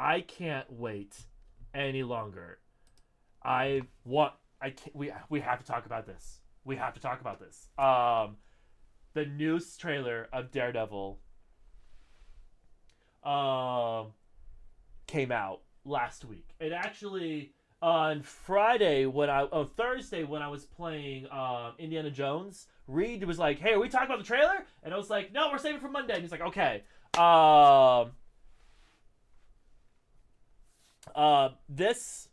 I can't wait any longer. We have to talk about this. We have to talk about this. The news trailer of Daredevil came out last week. It actually on Thursday when I was playing Indiana Jones, Reed was like, "Hey, are we talking about the trailer?" And I was like, "No, we're saving it for Monday." And he's like, "Okay." This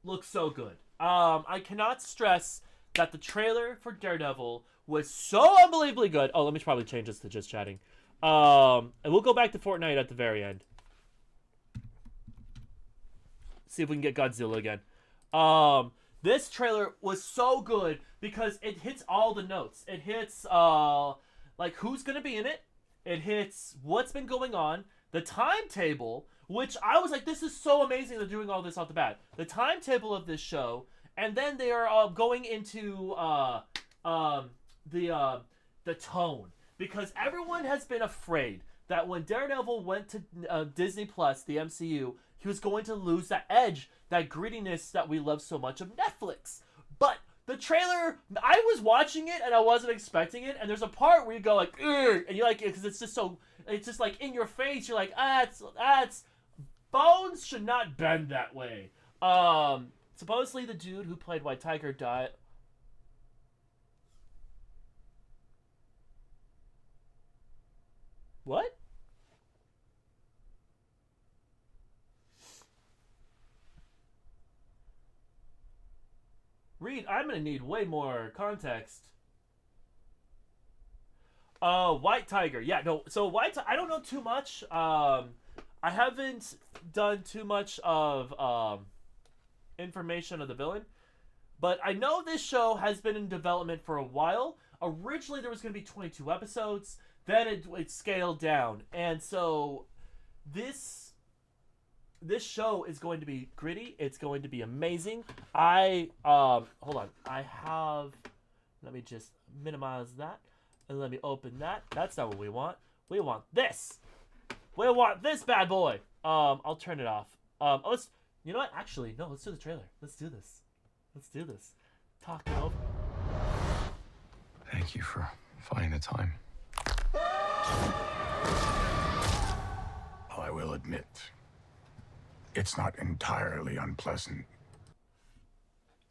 looks so good. I cannot stress that the trailer for Daredevil was so unbelievably good. Oh, let me probably change this to just chatting. And we'll go back to Fortnite at the very end. See if we can get Godzilla again. This trailer was so good because it hits all the notes. It hits like who's gonna be in it. It hits what's been going on, the timetable, which I was like, this is so amazing. They're doing all this off the bat. The timetable of this show, and then they are going into the tone, because everyone has been afraid that when Daredevil went to Disney Plus, the MCU, he was going to lose that edge, that grittiness that we love so much of Netflix. But the trailer, I was watching it and I wasn't expecting it, and there's a part where you go like, ugh, and you like it because it's just like in your face. You're like, that's bones should not bend that way. Supposedly the dude who played White Tiger died. What? Reed, I'm gonna need way more context. White Tiger. Yeah, no. So I don't know too much. I haven't done too much of information of the villain, but I know this show has been in development for a while. Originally, there was going to be 22 episodes. Then it scaled down, and so this show is going to be gritty. It's going to be amazing. Hold on. Let me just minimize that, and let me open that. That's not what we want. We want this. We want this bad boy. I'll turn it off. You know what? Actually, no. Let's do the trailer. Let's do this. Talk it over. Thank you for finding the time. I will admit, it's not entirely unpleasant.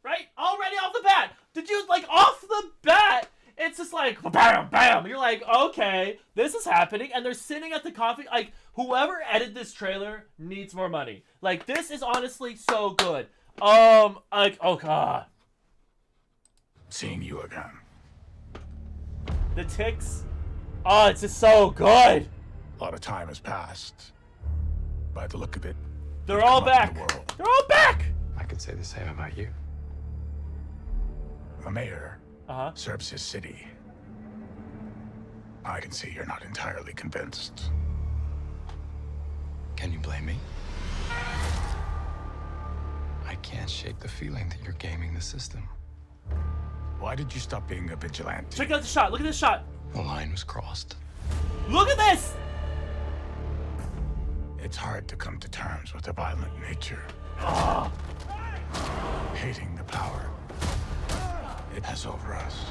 Right? Already off the bat! Did you, off the bat, it's just like, bam, bam! You're like, okay, this is happening, and they're sitting at the coffee, whoever edited this trailer needs more money. This is honestly so good. Oh god. Seeing you again. The ticks. Oh, it's just so good. A lot of time has passed. By the look of it, they're all back. They're all back. I could say the same about you. The mayor serves his city. I can see you're not entirely convinced. Can you blame me? I can't shake the feeling that you're gaming the system. Why did you stop being a vigilante? Check out the shot. Look at this shot. The line was crossed. Look at this. It's hard to come to terms with a violent nature. Hating the power it has over us.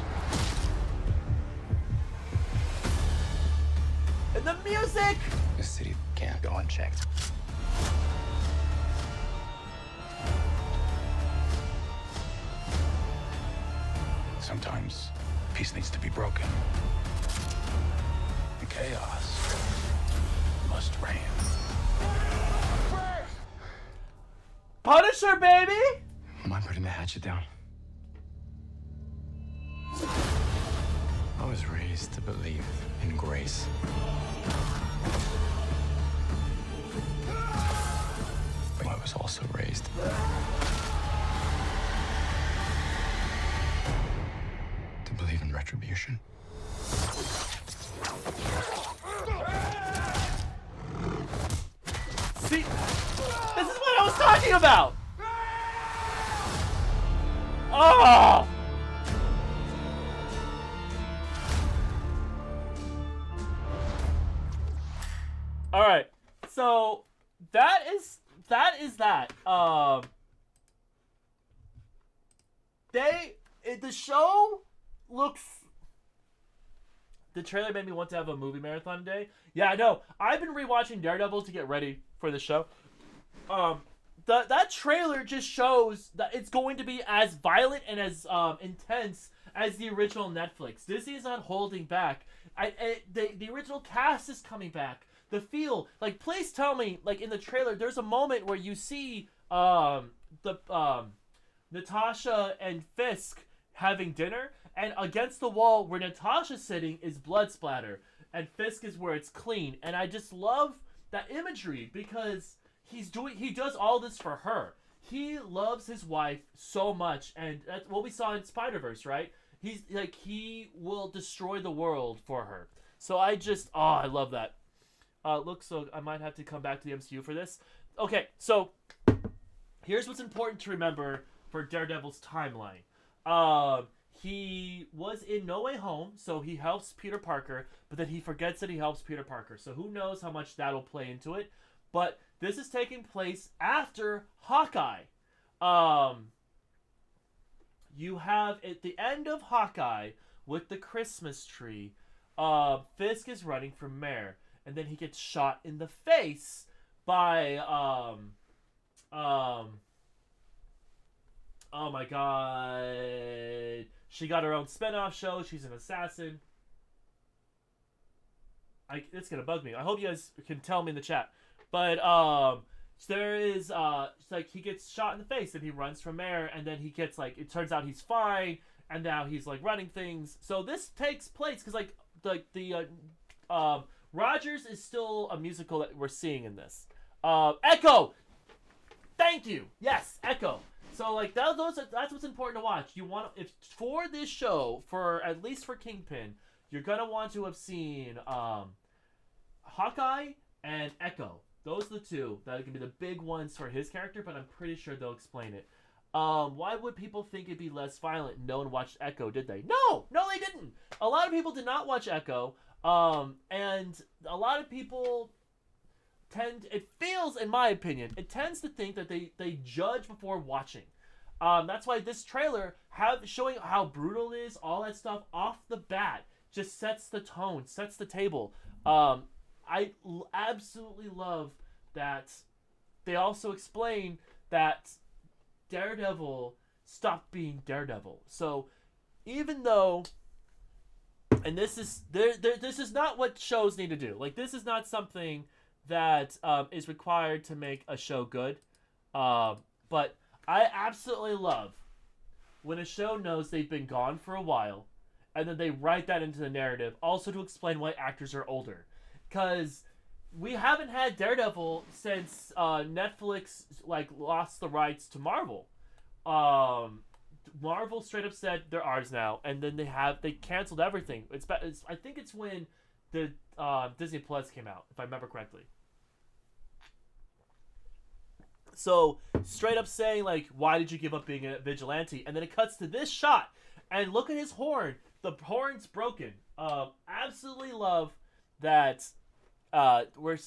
And the music! This city can't go unchecked. Sometimes peace needs to be broken. The chaos must reign. Punisher, baby! Am I putting the hatchet down? I was raised to believe in grace. But I was also raised to believe in retribution. See, this is what I was talking about! Oh! Alright, so that is that. The show looks. The trailer made me want to have a movie marathon day. Yeah, I know. I've been rewatching Daredevil to get ready for the show. That trailer just shows that it's going to be as violent and as intense as the original Netflix. Disney is not holding back. The original cast is coming back. The feel, like, please tell me, like, in the trailer, there's a moment where you see Natasha and Fisk having dinner, and against the wall where Natasha's sitting is blood splatter, and Fisk is where it's clean. And I just love that imagery because he does all this for her. He loves his wife so much, and that's what we saw in Spider-Verse, right? He's like, he will destroy the world for her. So I love that. Look, so I might have to come back to the MCU for this. Okay, so here's what's important to remember for Daredevil's timeline. He was in No Way Home, so he helps Peter Parker, but then he forgets that he helps Peter Parker. So who knows how much that'll play into it. But this is taking place after Hawkeye. You have at the end of Hawkeye with the Christmas tree, Fisk is running for mayor, and then he gets shot in the face by oh my god, she got her own spinoff show. She's an assassin. It's gonna bug me. I hope you guys can tell me in the chat. But there is like, he gets shot in the face and he runs from mayor, and then he gets, like, it turns out he's fine, and now he's, like, running things. So this takes place because, like, the Rogers is still a musical that we're seeing in this. Echo. Thank you. Yes, Echo. So, like, that's what's important to watch. You want, if for this show, for at least for Kingpin, you're gonna want to have seen Hawkeye and Echo. Those are the two that are gonna be the big ones for his character, but I'm pretty sure they'll explain it. Why would people think it'd be less violent? No one watched Echo, did they? No, they didn't. A lot of people did not watch Echo, and a lot of people it feels, in my opinion, it tends to think that they judge before watching. That's why this trailer showing how brutal it is, all that stuff off the bat, just sets the tone, sets the table. I absolutely love that they also explain that Daredevil stopped being Daredevil. So even though, and this is this is not what shows need to do. Like, this is not something that is required to make a show good. But I absolutely love when a show knows they've been gone for a while, and then they write that into the narrative, also to explain why actors are older. Because we haven't had Daredevil since Netflix, like, lost the rights to Marvel. Marvel straight up said they're ours now, and then they canceled everything. I think it's when the Disney Plus came out, if I remember correctly. So straight up saying, like, why did you give up being a vigilante? And then it cuts to this shot, and look at his horn. The horn's broken. Absolutely love that. We're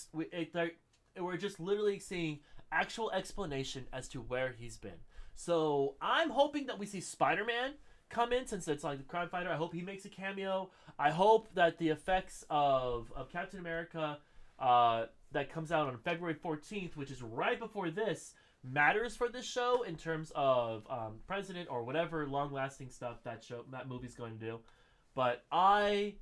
just literally seeing actual explanation as to where he's been. So I'm hoping that we see Spider-Man come in, since it's like the crime fighter. I hope he makes a cameo. I hope that the effects of Captain America that comes out on February 14th, which is right before this, matters for this show in terms of President or whatever long-lasting stuff that movie's going to do. But Netflix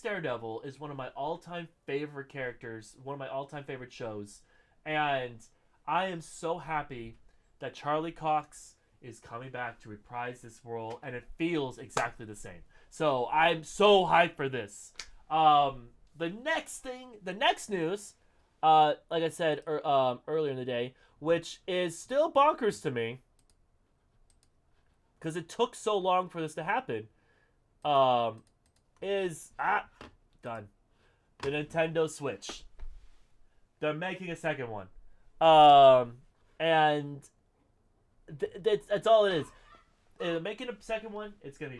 Daredevil is one of my all-time favorite characters, one of my all-time favorite shows, and I am so happy that Charlie Cox is coming back to reprise this role, and it feels exactly the same. So I'm so hyped for this. The next news, like I said earlier in the day, which is still bonkers to me, because it took so long for this to happen, is done. The Nintendo Switch. They're making a second one. And that's all it is. They're making a second one. It's gonna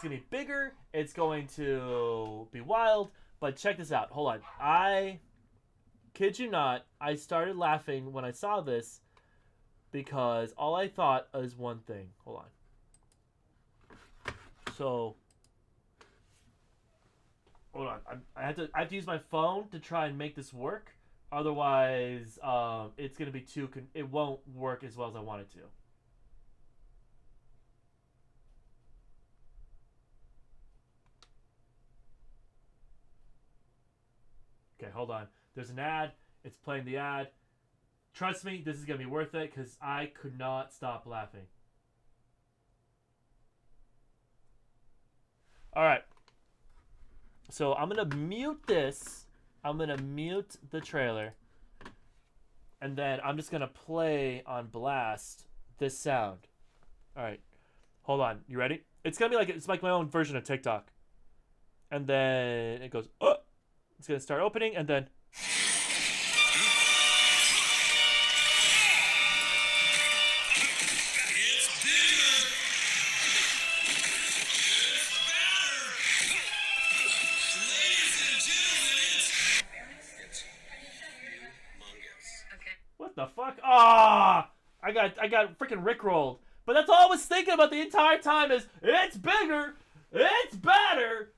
be bigger. It's going to be wild. But check this out. Hold on. kid you not, I started laughing when I saw this because all I thought is one thing. Hold on. So, hold on. I have to use my phone to try and make this work. Otherwise, it's gonna be it won't work as well as I want it to. Okay, hold on. There's an ad. It's playing the ad. Trust me, this is going to be worth it because I could not stop laughing. Alright. So I'm going to mute this. I'm going to mute the trailer. And then I'm just going to play on blast this sound. Alright. Hold on. You ready? It's going to be it's like my own version of TikTok. And then it goes, oh! It's going to start opening and then... What the fuck? Ah! I got freaking rickrolled. But that's all I was thinking about the entire time is, it's bigger, it's better,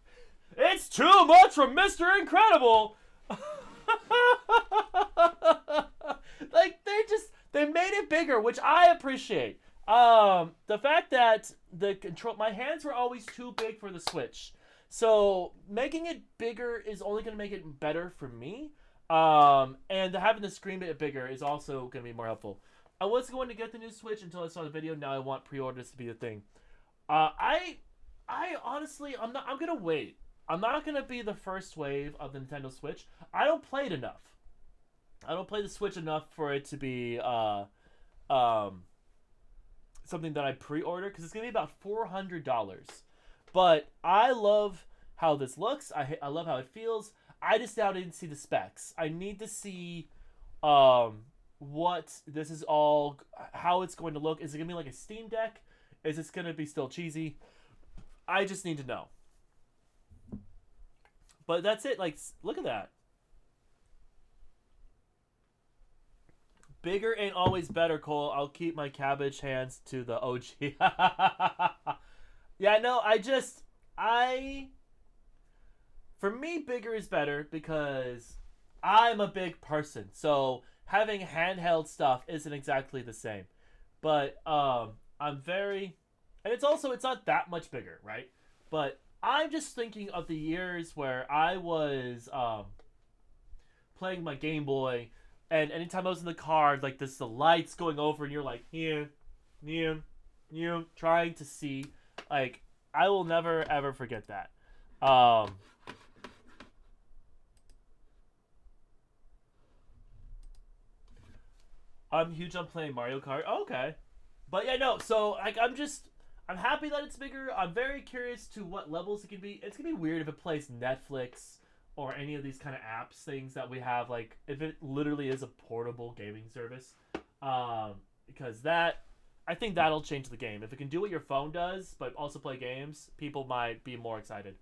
it's too much for Mr. Incredible. Like, they made it bigger, which I appreciate. The fact that my hands were always too big for the Switch. So making it bigger is only going to make it better for me. And having the screen a bit bigger is also going to be more helpful. I was going to get the new Switch until I saw the video. Now I want pre-orders to be a thing. I honestly, I'm going to wait. I'm not going to be the first wave of the Nintendo Switch. I don't play it enough. I don't play the Switch enough for it to be something that I pre-order, because it's going to be about $400. But I love how this looks. I love how it feels. I just now didn't see the specs. I need to see what this is all, how it's going to look. Is it going to be like a Steam Deck? Is this going to be still cheesy? I just need to know. But that's it. Like, look at that. Bigger ain't always better, Cole. I'll keep my cabbage hands to the OG. Yeah, no, for me, bigger is better because I'm a big person. So having handheld stuff isn't exactly the same. But I'm very... And it's not that much bigger, right? But I'm just thinking of the years where I was playing my Game Boy, and anytime I was in the car, like the lights going over, and you're like, trying to see. Like, I will never, ever forget that. I'm huge on playing Mario Kart. Oh, okay. But yeah, no, so, like, I'm happy that it's bigger. I'm very curious to what levels it can be. It's going to be weird if it plays Netflix or any of these kind of apps, things that we have, like, if it literally is a portable gaming service. Because I think that'll change the game. If it can do what your phone does, but also play games, people might be more excited.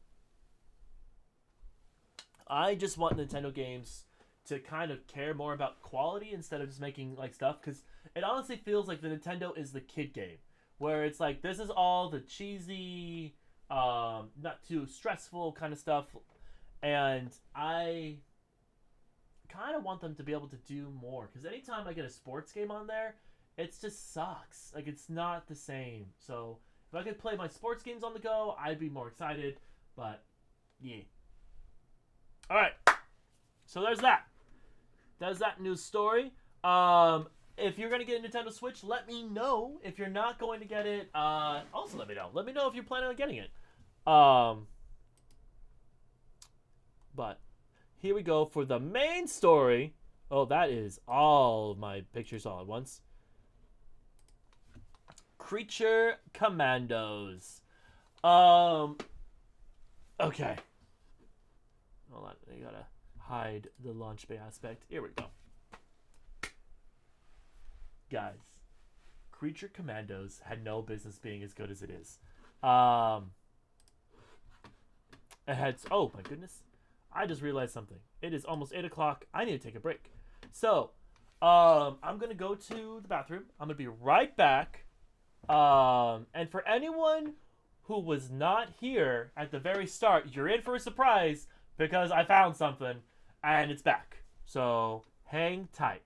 I just want Nintendo games to kind of care more about quality instead of just making, like, stuff. Because it honestly feels like the Nintendo is the kid game. Where it's like, this is all the cheesy, not too stressful kind of stuff. And I kind of want them to be able to do more. Because anytime I get a sports game on there, it just sucks. Like, it's not the same. So, if I could play my sports games on the go, I'd be more excited. But, yeah. Alright. So, there's that. There's that news story. If you're going to get a Nintendo Switch, let me know. If you're not going to get it, also let me know. Let me know if you're planning on getting it. But here we go for the main story. Oh, that is all of my pictures all at once. Creature Commandos. Okay. Hold on. I gotta hide the launch bay aspect. Here we go. Guys, Creature Commandos had no business being as good as it is. It had... Oh, my goodness. I just realized something. It is almost 8 o'clock. I need to take a break. So, I'm going to go to the bathroom. I'm going to be right back. And for anyone who was not here at the very start, you're in for a surprise because I found something and it's back. So, hang tight.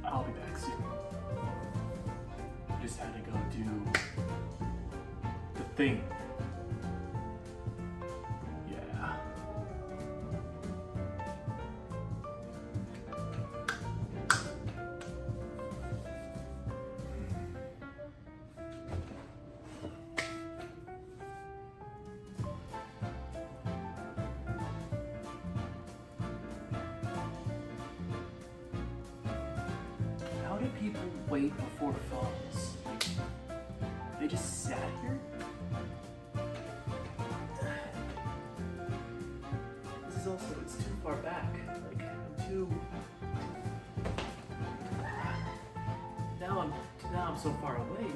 I'll be back soon. Just had to go do the thing. Yeah. How do people wait before phones? They just sat here? This is also, it's too far back. Like, I'm too... Now I'm so far away.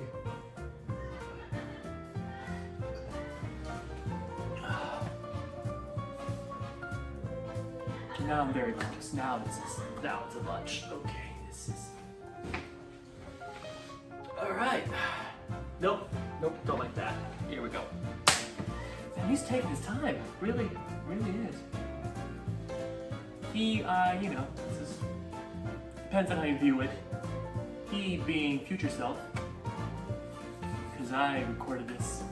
Now I'm very close. Now it's a lunch. Okay, this is... Alright. Nope, don't like that. Here we go. And he's taking his time. Really is. He, this is... Depends on how you view it. He being future self. Because I recorded this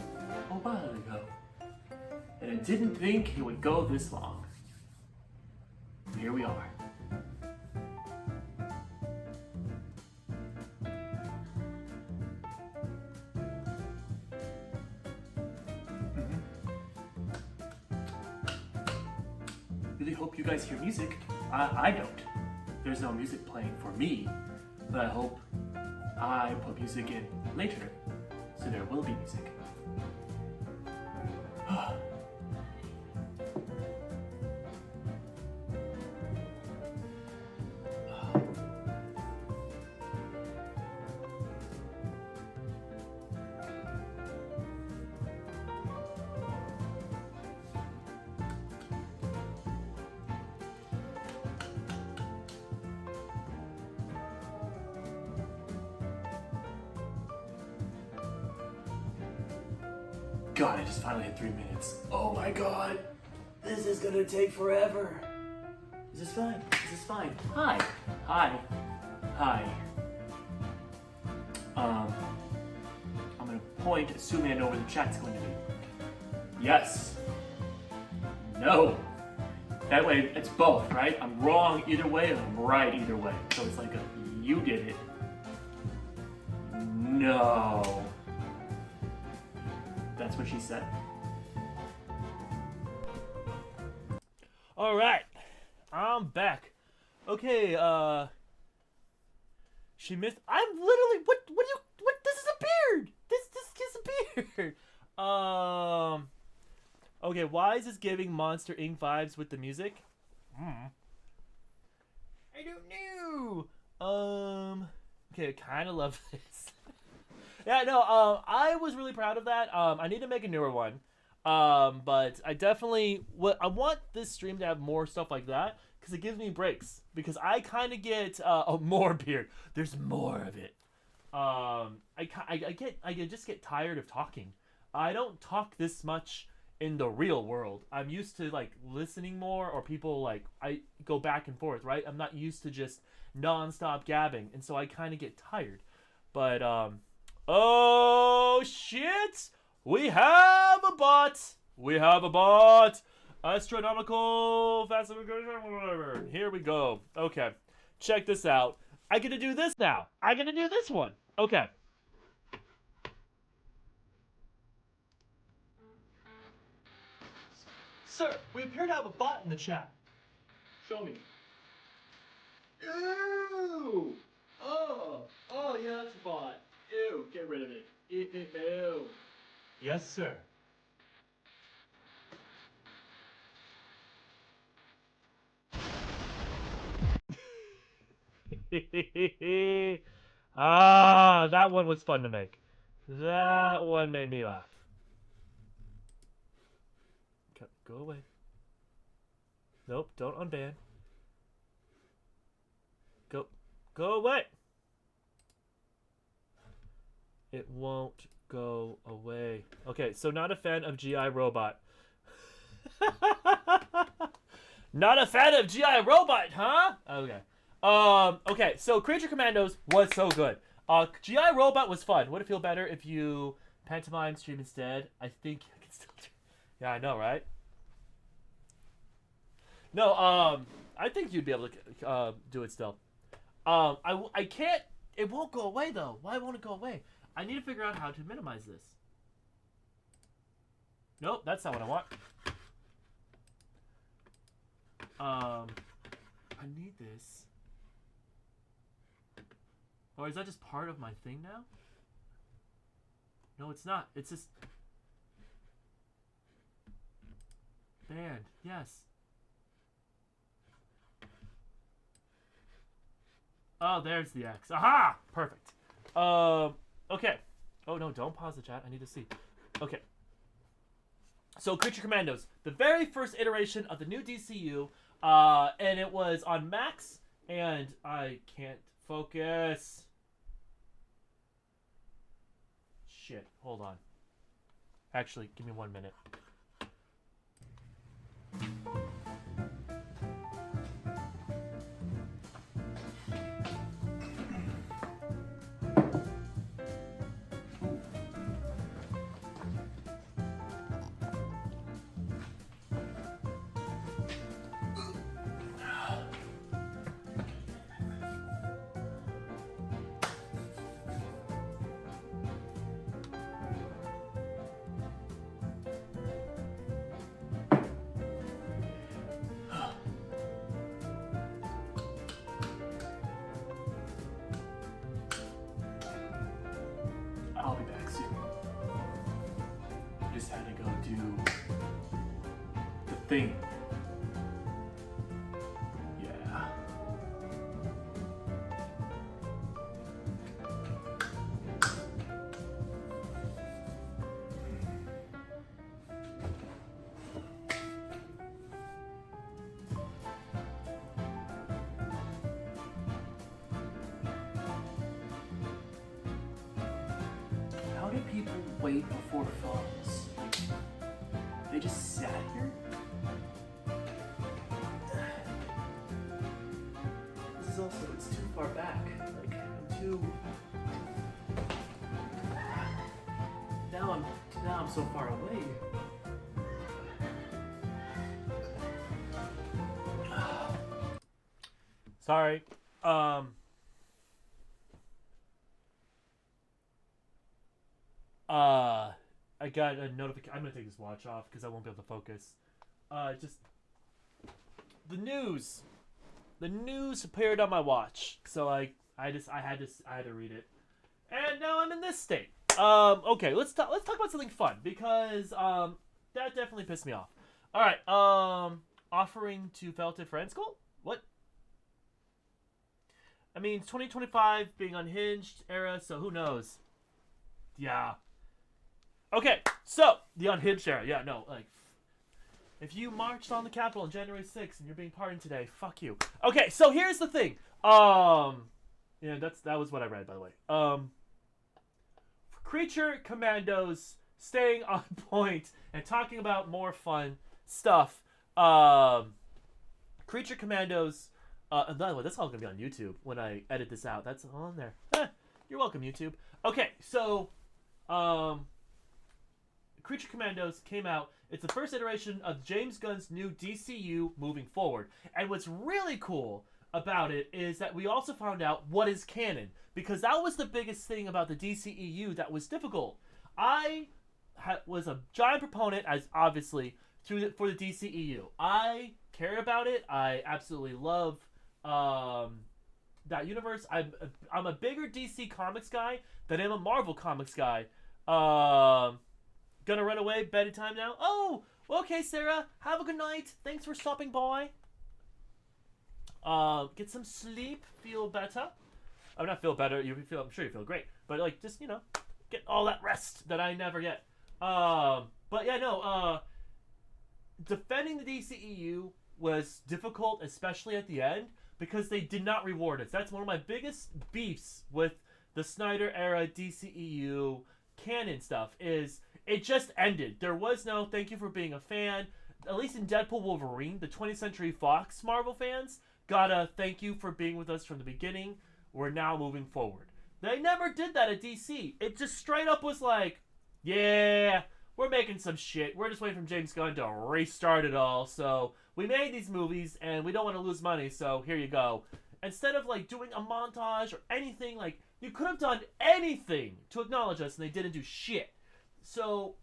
a while ago. And I didn't think it would go this long. Here we are. Really hope you guys hear music. I don't. There's no music playing for me, but I hope I put music in later, so there will be music. God, I just finally hit 3 minutes. Oh my god! This is gonna take forever. Is this fine? Is this fine? Hi. Hi. Hi. I'm gonna point, assuming I know where the chat's going to be. Yes. No. That way, it's both, right? I'm wrong either way, and I'm right either way. So it's like a, you did it. No. That's what she said. All right, I'm back. Okay, she missed. I'm literally what? This is a beard. This is a beard. Okay, why is this giving Monster Inc. vibes with the music? I don't know. Okay, I kind of love this. Yeah, no, I was really proud of that. I need to make a newer one. But I definitely... I want this stream to have more stuff like that, because it gives me breaks. Because I kind of get more beard. There's more of it. I just get tired of talking. I don't talk this much in the real world. I'm used to, like, listening more, or people, like, I go back and forth, right? I'm not used to just non-stop gabbing, and so I kind of get tired. But, oh shit! We have a bot! We have a bot! Astronomical classification, whatever. Here we go. Okay, check this out. I get to do this now. I get to do this one. Okay. Sir, we appear to have a bot in the chat. Show me. Ew! Oh, yeah, that's a bot. Ew, get rid of it. Ew. Yes, sir. Ah, that one was fun to make. That one made me laugh. Go away. Nope, don't unban. Go away. It won't go away. Okay, so not a fan of GI Robot. Not a fan of GI Robot, huh? Okay. Okay, so Creature Commandos was so good. GI Robot was fun. Would it feel better if you pantomime stream instead? I think I can still do. Yeah, I know, right? No, I think you'd be able to do it still. I can't. It won't go away though. Why won't it go away? I need to figure out how to minimize this. Nope, that's not what I want. I need this. Or is that just part of my thing now? No, it's not. It's just banned. Yes. Oh, there's the X. Aha! Perfect. Okay. Oh, no, don't pause the chat. I need to see. Okay. So, Creature Commandos. The very first iteration of the new DCU. And it was on Max. And I can't focus. Shit. Hold on. Actually, give me 1 minute. I'll be back soon. Just had to go do the thing. Yeah. How do people wait before phones? They just sat here? This is also, it's too far back. Like, I'm too... Now I'm so far away. Sorry. I got a notification. I'm gonna take this watch off because I won't be able to focus. Just the news. The news appeared on my watch, so I had to read it, and now I'm in this state. Okay, let's talk about something fun because that definitely pissed me off. All right, offering to Felted Friends School? What? I mean, it's 2025 being unhinged era, so who knows? Yeah. Okay, so the unhinged era. Yeah, no, like if you marched on the Capitol on January 6th and you're being pardoned today, fuck you. Okay, so here's the thing. Yeah, that was what I read, by the way. Creature Commandos staying on point and talking about more fun stuff. Creature Commandos. And by the way, that's all gonna be on YouTube when I edit this out. That's all on there. You're welcome, YouTube. Okay, so Creature Commandos came out. It's the first iteration of James Gunn's new DCU moving forward. And what's really cool about it is that we also found out what is canon, because that was the biggest thing about the DCEU that was difficult. I was a giant proponent, as obviously, for the DCEU. I care about it. I absolutely love that universe. I'm a bigger DC Comics guy than I'm a Marvel Comics guy. Gonna run away. Bedtime now. Oh, okay, Sarah. Have a good night. Thanks for stopping by. Get some sleep. Feel better. I'm not feel better. I'm sure you feel great. But like, just get all that rest that I never get. But yeah, no. Defending the DCEU was difficult, especially at the end, because they did not reward us. That's one of my biggest beefs with the Snyder era DCEU canon stuff. Is it just ended. There was no thank you for being a fan. At least in Deadpool Wolverine, the 20th Century Fox Marvel fans got a thank you for being with us from the beginning. We're now moving forward. They never did that at DC. It just straight up was like, yeah, we're making some shit. We're just waiting for James Gunn to restart it all. So we made these movies and we don't want to lose money. So here you go. Instead of like doing a montage or anything, like you could have done anything to acknowledge us and they didn't do shit. So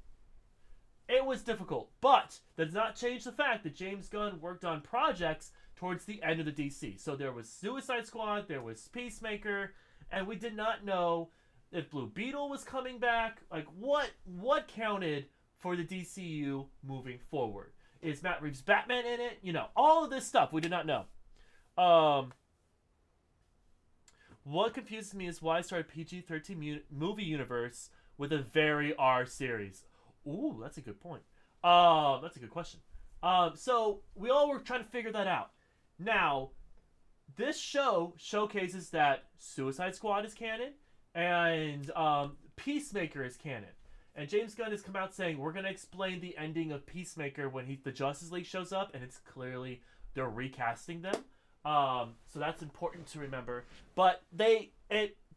it was difficult, but that does not change the fact that James Gunn worked on projects towards the end of the DC. So there was Suicide Squad, there was Peacemaker, and we did not know if Blue Beetle was coming back. Like what counted for the DCU moving forward? Is Matt Reeves' Batman in it? All of this stuff we did not know. What confuses me is why I started PG-13 movie universe with a very R series. Ooh, that's a good point. That's a good question. So we all were trying to figure that out. Now, this show showcases that Suicide Squad is canon and Peacemaker is canon. And James Gunn has come out saying we're going to explain the ending of Peacemaker when the Justice League shows up, and it's clearly they're recasting them. So that's important to remember. But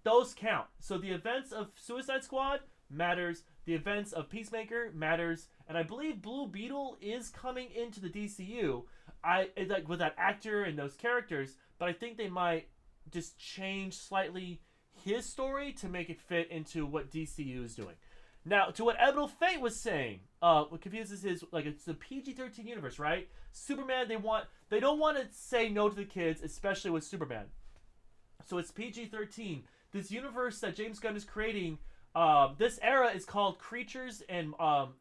those count. So the events of Suicide Squad matters. The events of Peacemaker matters, and I believe Blue Beetle is coming into the DCU. Like with that actor and those characters, but I think they might just change slightly his story to make it fit into what DCU is doing. Now, to what Ebonal Fate was saying, what confuses is like it's the PG-13 universe, right? Superman, they don't want to say no to the kids, especially with Superman. So it's PG-13. This universe that James Gunn is creating. This era is called Creatures and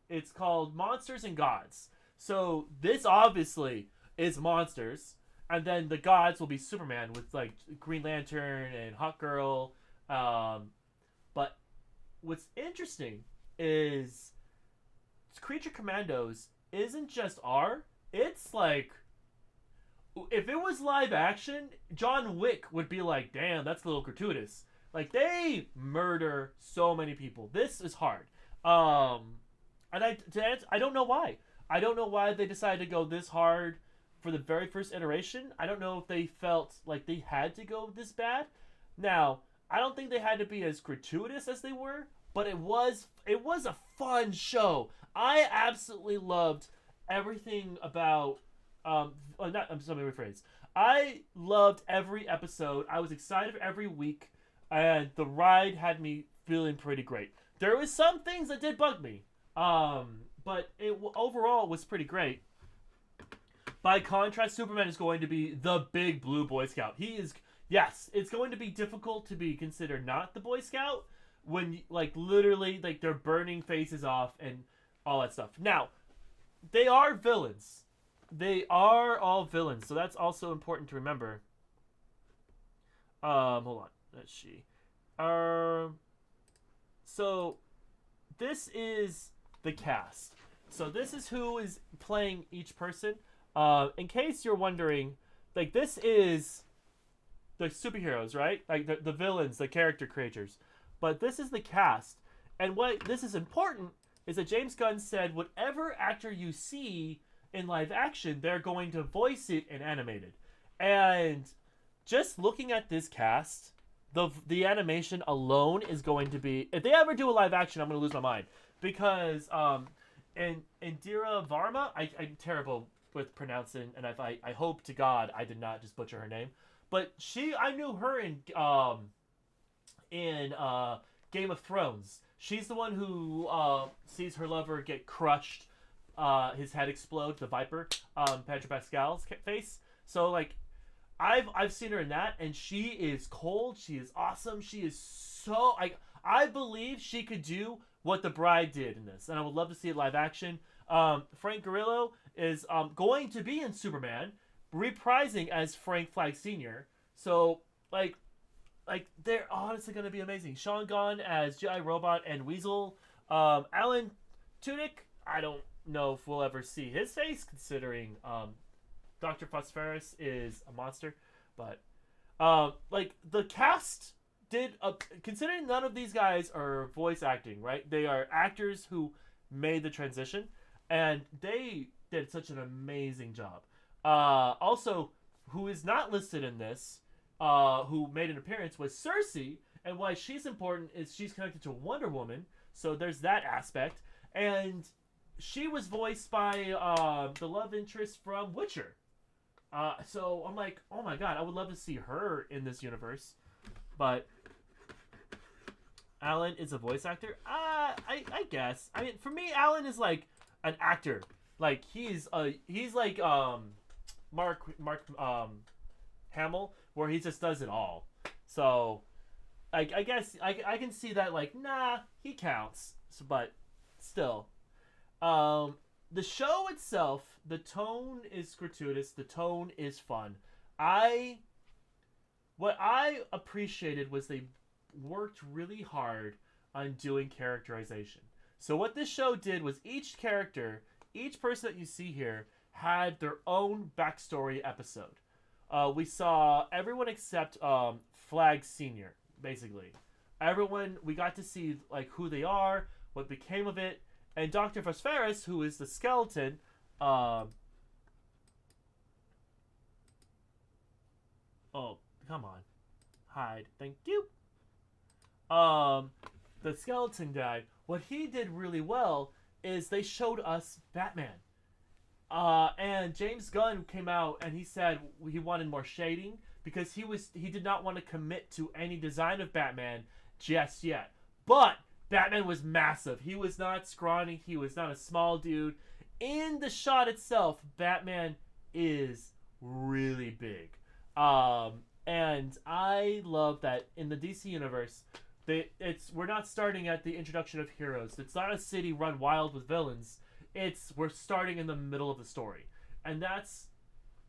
it's called Monsters and Gods. So this obviously is monsters, and then the gods will be Superman with like Green Lantern and Hawk Girl. But what's interesting is Creature Commandos isn't just R. It's like if it was live action, John Wick would be like, damn, that's a little gratuitous. Like, they murder so many people. This is hard. And I don't know why. I don't know why they decided to go this hard for the very first iteration. I don't know if they felt like they had to go this bad. Now, I don't think they had to be as gratuitous as they were, but it was a fun show. I absolutely loved everything about... let me rephrase. I loved every episode. I was excited for every week. And the ride had me feeling pretty great. There was some things that did bug me, but it overall was pretty great. By contrast, Superman is going to be the big blue Boy Scout. He is, yes, it's going to be difficult to be considered not the Boy Scout when, like, literally, like, they're burning faces off and all that stuff. Now, they are villains. They are all villains, so that's also important to remember. Hold on. Let's see. So this is the cast. So this is who is playing each person. In case you're wondering, like, this is the superheroes, right? Like the villains, the character creators. But this is the cast. And what this is important is that James Gunn said whatever actor you see in live action, they're going to voice it in animated. And just looking at this cast, the animation alone is going to be... If they ever do a live action, I'm going to lose my mind. Because Indira Varma, I'm terrible with pronouncing, and I hope to God I did not just butcher her name. but I knew her in Game of Thrones. She's the one who sees her lover get crushed, his head explode, the Viper, Pedro Pascal's face. So like, I've seen her in that, and she is cold. She is awesome. She is so I believe she could do what the Bride did in this, and I would love to see it live action. Frank Grillo is going to be in Superman, reprising as Frank Flagg Sr. So like they're honestly going to be amazing. Sean Gunn as G.I. Robot and Weasel. Alan Tudyk, I don't know if we'll ever see his face, considering Dr. Phosphorus is a monster. But like the cast did, considering none of these guys are voice acting, right? They are actors who made the transition, and they did such an amazing job. Also, who is not listed in this, who made an appearance, was Cersei, and why she's important is she's connected to Wonder Woman, so there's that aspect, and she was voiced by the love interest from Witcher. So I'm like, oh my god, I would love to see her in this universe. But Alan is a voice actor? I guess. I mean, for me, Alan is like an actor. Like he's like Mark Hamill, where he just does it all. So I guess I can see that, like, nah, he counts. So, but still, the show itself, the tone is gratuitous. The tone is fun. What I appreciated was they worked really hard on doing characterization. So what this show did was each character, each person that you see here, had their own backstory episode. We saw everyone except Flagg Sr., basically. Everyone, we got to see like who they are, what became of it, and Dr. Phosphorus, who is the skeleton, oh, come on. Hide. Thank you. The skeleton guy, what he did really well is they showed us Batman. And James Gunn came out and he said he wanted more shading because he did not want to commit to any design of Batman just yet. But Batman was massive. He was not scrawny. He was not a small dude. In the shot itself, Batman is really big. And I love that in the DC universe, we're not starting at the introduction of heroes. It's not a city run wild with villains. We're starting in the middle of the story. And that's,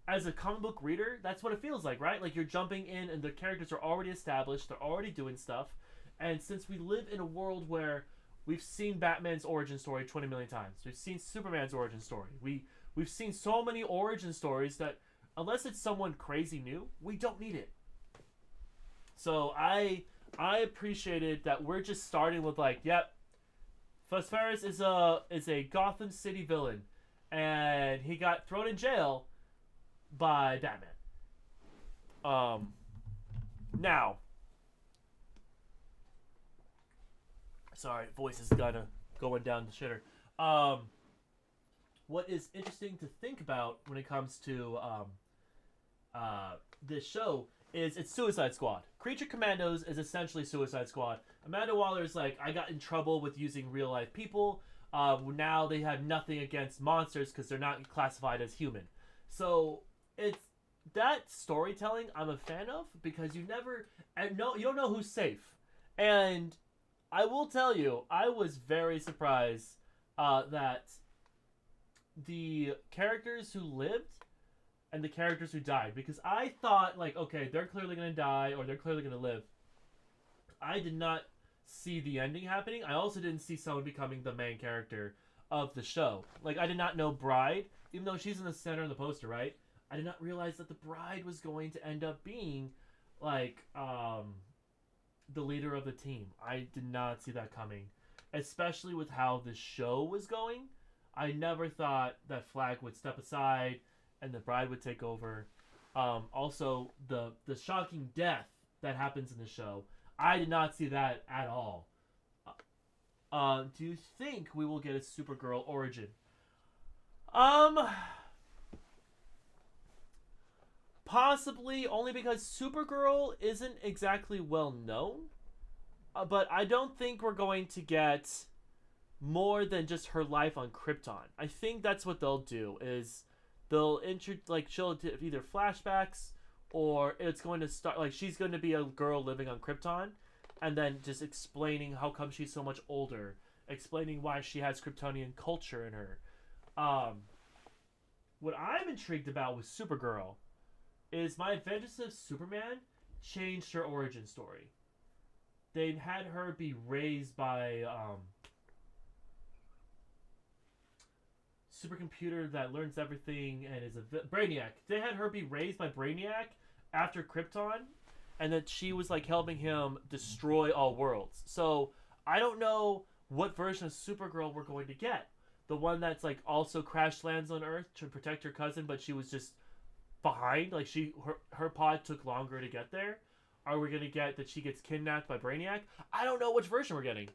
as a comic book reader, that's what it feels like, right? Like you're jumping in and the characters are already established. They're already doing stuff. And since we live in a world where we've seen Batman's origin story 20 million times, we've seen Superman's origin story, we've seen so many origin stories that unless it's someone crazy new, we don't need it. So I appreciated that we're just starting with like, yep, Phosphorus is a Gotham City villain, and he got thrown in jail by Batman. Now, sorry, voice is kinda going down the shitter. What is interesting to think about when it comes to this show is it's Suicide Squad. Creature Commandos is essentially Suicide Squad. Amanda Waller's like, I got in trouble with using real life people. Now they have nothing against monsters because they're not classified as human. So it's that storytelling I'm a fan of because you don't know who's safe. And I will tell you, I was very surprised that the characters who lived and the characters who died, because I thought like, okay, they're clearly going to die or they're clearly going to live. I did not see the ending happening. I also didn't see someone becoming the main character of the show. Like, I did not know Bride, even though she's in the center of the poster, right? I did not realize that the Bride was going to end up being like the leader of the team. I did not see that coming, especially with how the show was going. I never thought that Flagg would step aside and the Bride would take over. Also, the shocking death that happens in the show, I did not see that at all. Do you think we will get a Supergirl origin? Possibly only because Supergirl isn't exactly well known. But I don't think we're going to get more than just her life on Krypton. I think that's what they'll do is they'll show either flashbacks or it's going to start like she's going to be a girl living on Krypton and then just explaining how come she's so much older, explaining why she has Kryptonian culture in her. What I'm intrigued about with Supergirl is My Adventures of Superman changed her origin story. They had her be raised by supercomputer that learns everything and is a Brainiac. They had her be raised by Brainiac after Krypton, and that she was like helping him destroy all worlds. So I don't know what version of Supergirl we're going to get. The one that's like also crash lands on Earth to protect her cousin, but she was just behind. Like her pod took longer to get there. Are we gonna get that she gets kidnapped by Brainiac? I don't know which version we're getting.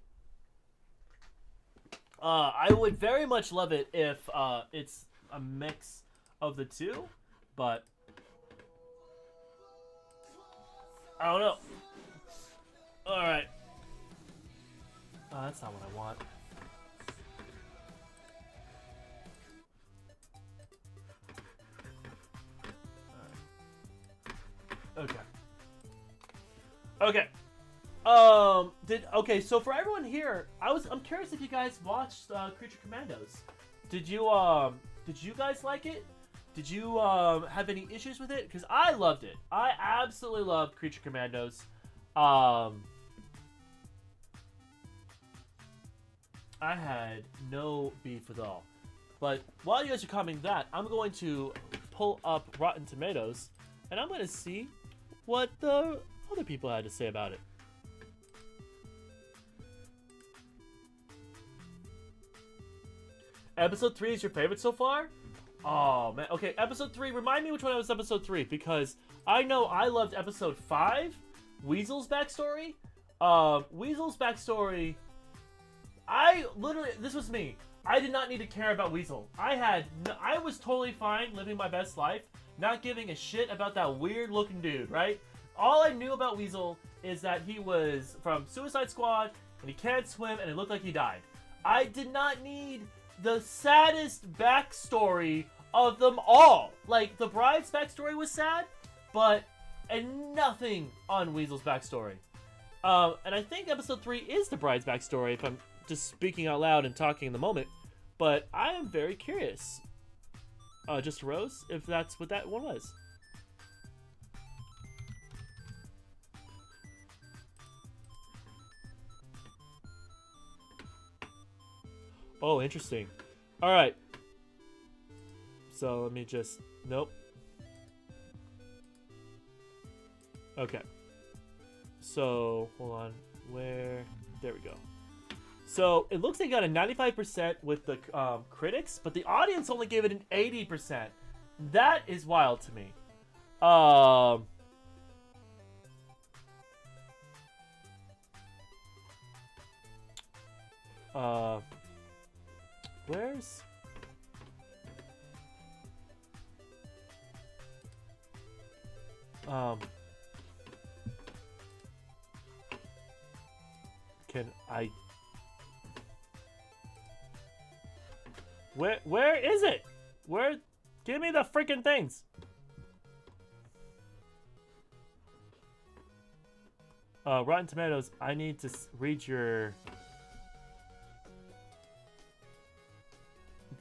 I would very much love it if it's a mix of the two, but I don't know. All right. That's not what I want. All right. Okay. Okay, so for everyone here, I'm curious if you guys watched Creature Commandos. Did you guys like it? Did you have any issues with it? Because I loved it. I absolutely loved Creature Commandos. I had no beef with all. But while you guys are commenting that, I'm going to pull up Rotten Tomatoes and I'm going to see what the other people had to say about it. Episode 3 is your favorite so far? Oh, man. Okay, episode 3. Remind me which one was episode 3, because I know I loved episode 5, Weasel's backstory. Weasel's backstory, this was me. I did not need to care about Weasel. I was totally fine living my best life, not giving a shit about that weird looking dude, right? All I knew about Weasel is that he was from Suicide Squad, and he can't swim, and it looked like he died. I did not need the saddest backstory of them all. Like, the bride's backstory was sad, and nothing on Weasel's backstory. And I think episode 3 is the bride's backstory, if I'm just speaking out loud and talking in the moment. But I am very curious, just Rose, if that's what that one was. Oh, interesting. All right. So let me just... Nope. Okay. So, hold on. Where... There we go. So, it looks like it got a 95% with the critics, but the audience only gave it an 80%. That is wild to me. Where's... Can I... Where is it? Where... Give me the freaking things! Rotten Tomatoes, I need to read your...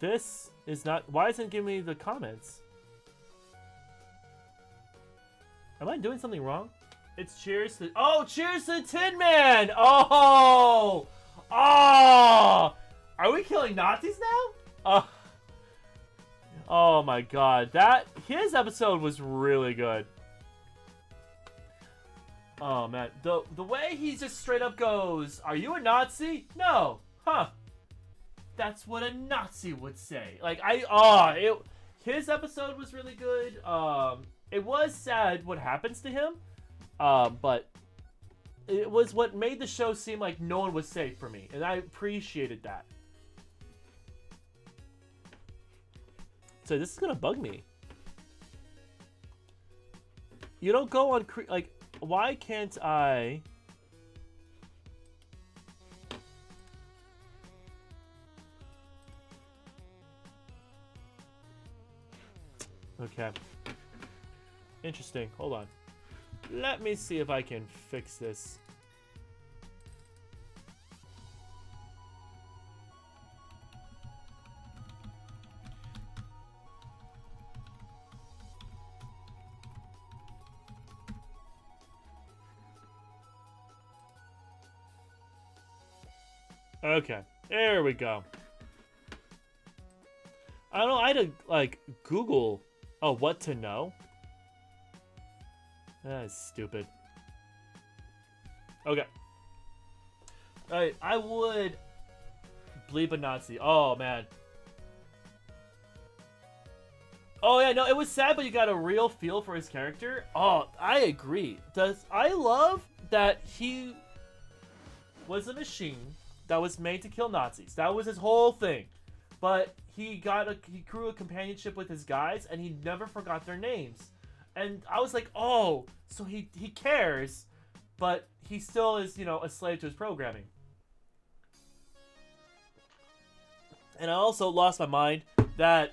This is not... Why isn't it giving me the comments? Am I doing something wrong? It's Cheers to... Oh, Cheers to Tin Man! Oh! Oh! Are we killing Nazis now? Oh my god. His episode was really good. Oh man. The way he just straight up goes, "Are you a Nazi?" No. Huh. That's what a Nazi would say. Like, his episode was really good. It was sad what happens to him. But it was what made the show seem like no one was safe for me. And I appreciated that. So this is gonna bug me. You don't go on like. Why can't I? Okay. Interesting. Hold on. Let me see if I can fix this. Okay, there we go. I don't know, I had to, like, Google, what to know? That's stupid. Okay. Alright, I would bleep a Nazi. Oh, man. Oh, yeah, no, it was sad, but you got a real feel for his character. Oh, I agree. I love that he was a machine that was made to kill Nazis. That was his whole thing. But he grew a companionship with his guys, and he never forgot their names. And I was like, oh, so he cares, but he still is, you know, a slave to his programming. And I also lost my mind that,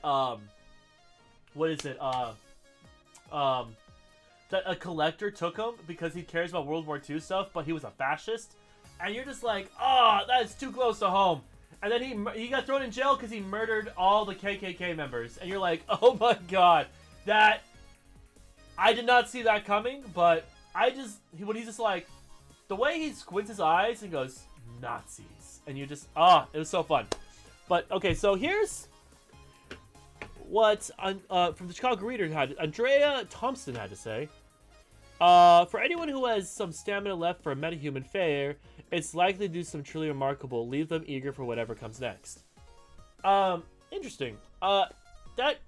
what is it, that a collector took him because he cares about World War II stuff, but he was a fascist. And you're just like, oh, that's too close to home. And then he got thrown in jail because he murdered all the KKK members. And you're like, oh my god, that... I did not see that coming, but when he's just like, the way he squints his eyes and goes, Nazis. And you just, it was so fun. But, okay, so here's what, from the Chicago Reader, Andrea Thompson had to say. For anyone who has some stamina left for a metahuman fair, it's likely to do some truly remarkable. Leave them eager for whatever comes next. Interesting. That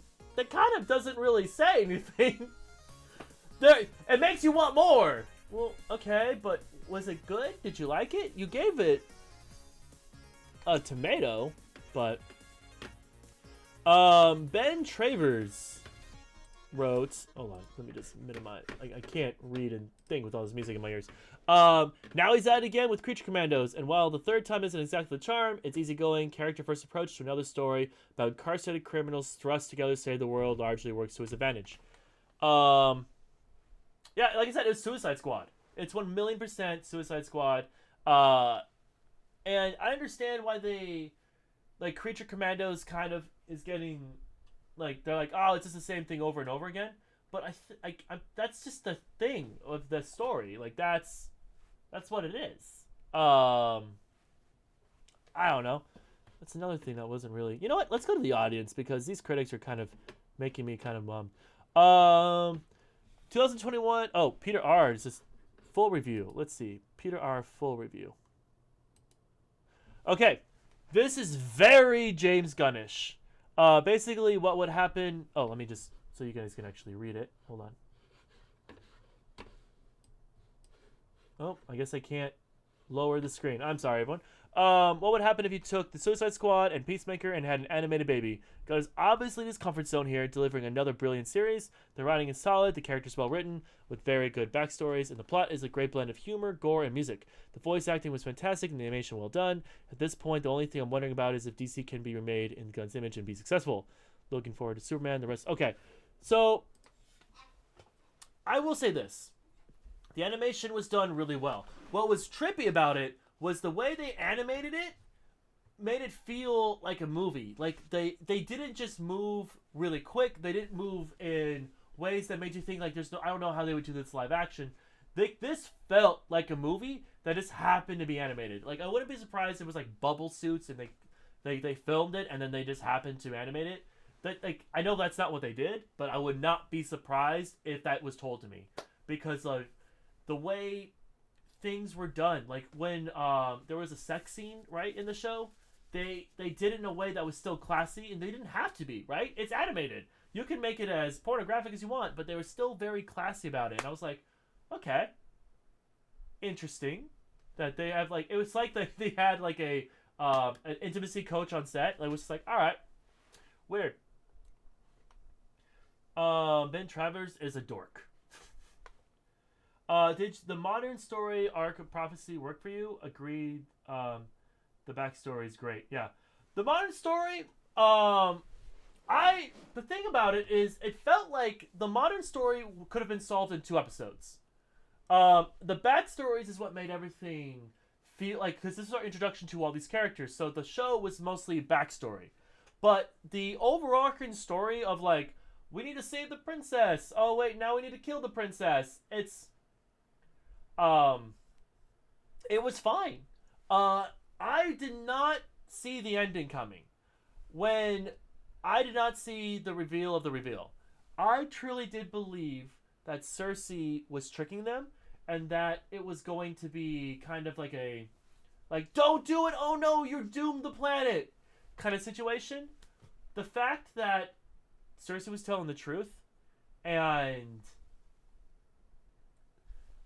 kind of doesn't really say anything. It makes you want more. Well, okay, but was it good? Did you like it? You gave it a tomato, but Ben Travers wrote, hold on, let me just minimize. I can't read and think with all this music in my ears. Now he's at it again with Creature Commandos, and while the third time isn't exactly the charm, it's easygoing, character-first approach to another story about incarcerated criminals thrust together to save the world largely works to his advantage. Yeah, like I said, it's Suicide Squad. It's 1,000,000% Suicide Squad. And I understand why they, like, Creature Commandos kind of is getting, like, they're like, oh, it's just the same thing over and over again. But that's just the thing of the story. Like, that's what it is. I don't know. That's another thing that wasn't really... You know what? Let's go to the audience, because these critics are kind of making me kind of bummed. 2021... Oh, Peter R. is just full review. Let's see. Peter R. full review. Okay. This is very James Gunnish. Basically, what would happen... Oh, let me just... So you guys can actually read it. Hold on. Oh, I guess I can't lower the screen. I'm sorry, everyone. What would happen if you took the Suicide Squad and Peacemaker and had an animated baby? God is obviously in his comfort zone here, delivering another brilliant series. The writing is solid, the characters well written, with very good backstories, and the plot is a great blend of humor, gore, and music. The voice acting was fantastic and the animation well done. At this point, the only thing I'm wondering about is if DC can be remade in Gunn's image and be successful. Looking forward to Superman, the rest... Okay, so I will say this. The animation was done really well. What was trippy about it was the way they animated it made it feel like a movie. Like, they didn't just move really quick. They didn't move in ways that made you think, like, there's no... I don't know how they would do this live action. This felt like a movie that just happened to be animated. Like, I wouldn't be surprised if it was, like, bubble suits and they filmed it and then they just happened to animate it. That, like, I know that's not what they did, but I would not be surprised if that was told to me. Because, like, the way things were done, like when there was a sex scene, right, in the show, they did it in a way that was still classy, and they didn't have to be, right? It's animated. You can make it as pornographic as you want, but they were still very classy about it. And I was like, okay, interesting that they have, like, it was like they had like an intimacy coach on set. It was just like, all right, weird. Ben Travers is a dork. Did the modern story arc of prophecy work for you? Agreed. The backstory is great. Yeah, the modern story. The thing about it is, it felt like the modern story could have been solved in 2 episodes. The backstories is what made everything feel like, because this is our introduction to all these characters. So the show was mostly backstory, but the overarching story of like, we need to save the princess. Oh wait, now we need to kill the princess. It was fine. I did not see the ending coming. When I did not see the reveal of the reveal, I truly did believe that Cersei was tricking them, and that it was going to be kind of like a, like, don't do it, oh no, you're doomed the planet kind of situation. The fact that Cersei was telling the truth, and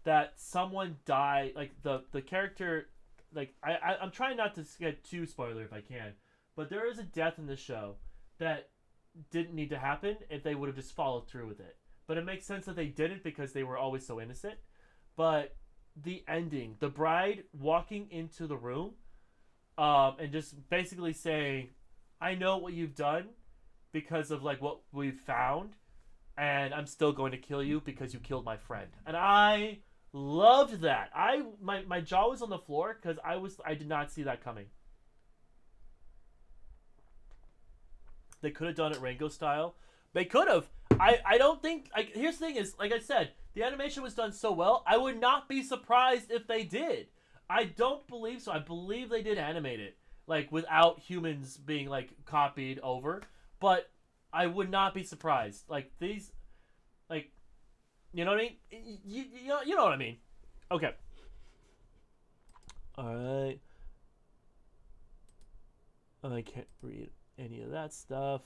that someone died, like the character, like I'm trying not to get too spoiler if I can, but there is a death in the show that didn't need to happen if they would have just followed through with it. But it makes sense that they didn't, because they were always so innocent. But the ending, the bride walking into the room, and just basically saying, I know what you've done because of like what we've found, and I'm still going to kill you because you killed my friend. And I loved that. My jaw was on the floor because I did not see that coming. They could have done it Rango style. They could have. I don't think. Here's the thing is, like I said, the animation was done so well, I would not be surprised if they did. I don't believe so. I believe they did animate it, like, without humans being, like, copied over. But I would not be surprised. Like, these, like, you know what I mean? You know what I mean. Okay. Alright. I can't read any of that stuff.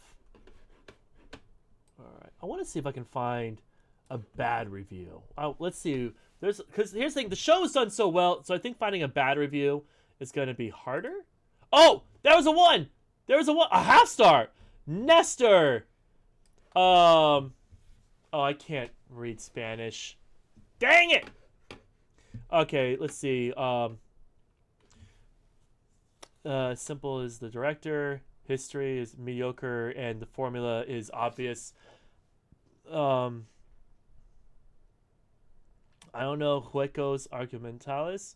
Alright. I want to see if I can find a bad review. Let's see. Because here's the thing. The show is done so well, so I think finding a bad review is going to be harder. Oh! There was a 1! There was a 1! A half star! Nestor! Oh, I can't read Spanish. Dang it! Okay, let's see. Simple is the director. History is mediocre, and the formula is obvious. I don't know. Juegos argumentales.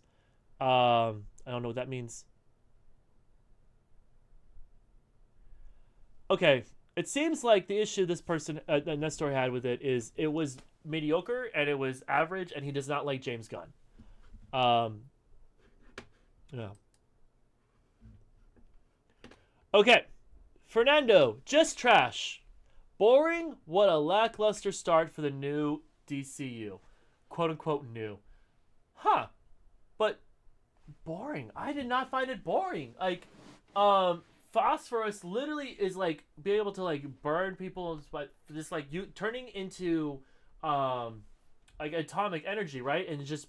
I don't know what that means. Okay, it seems like the issue this person, Nestor, had with it is it was mediocre and it was average, and he does not like James Gunn. Yeah. Okay, Fernando, just trash. Boring? What a lackluster start for the new DCU. Quote unquote new. Huh. But boring. I did not find it boring. Like, Phosphorus literally is like being able to like burn people, but just like you turning into like atomic energy, right? And just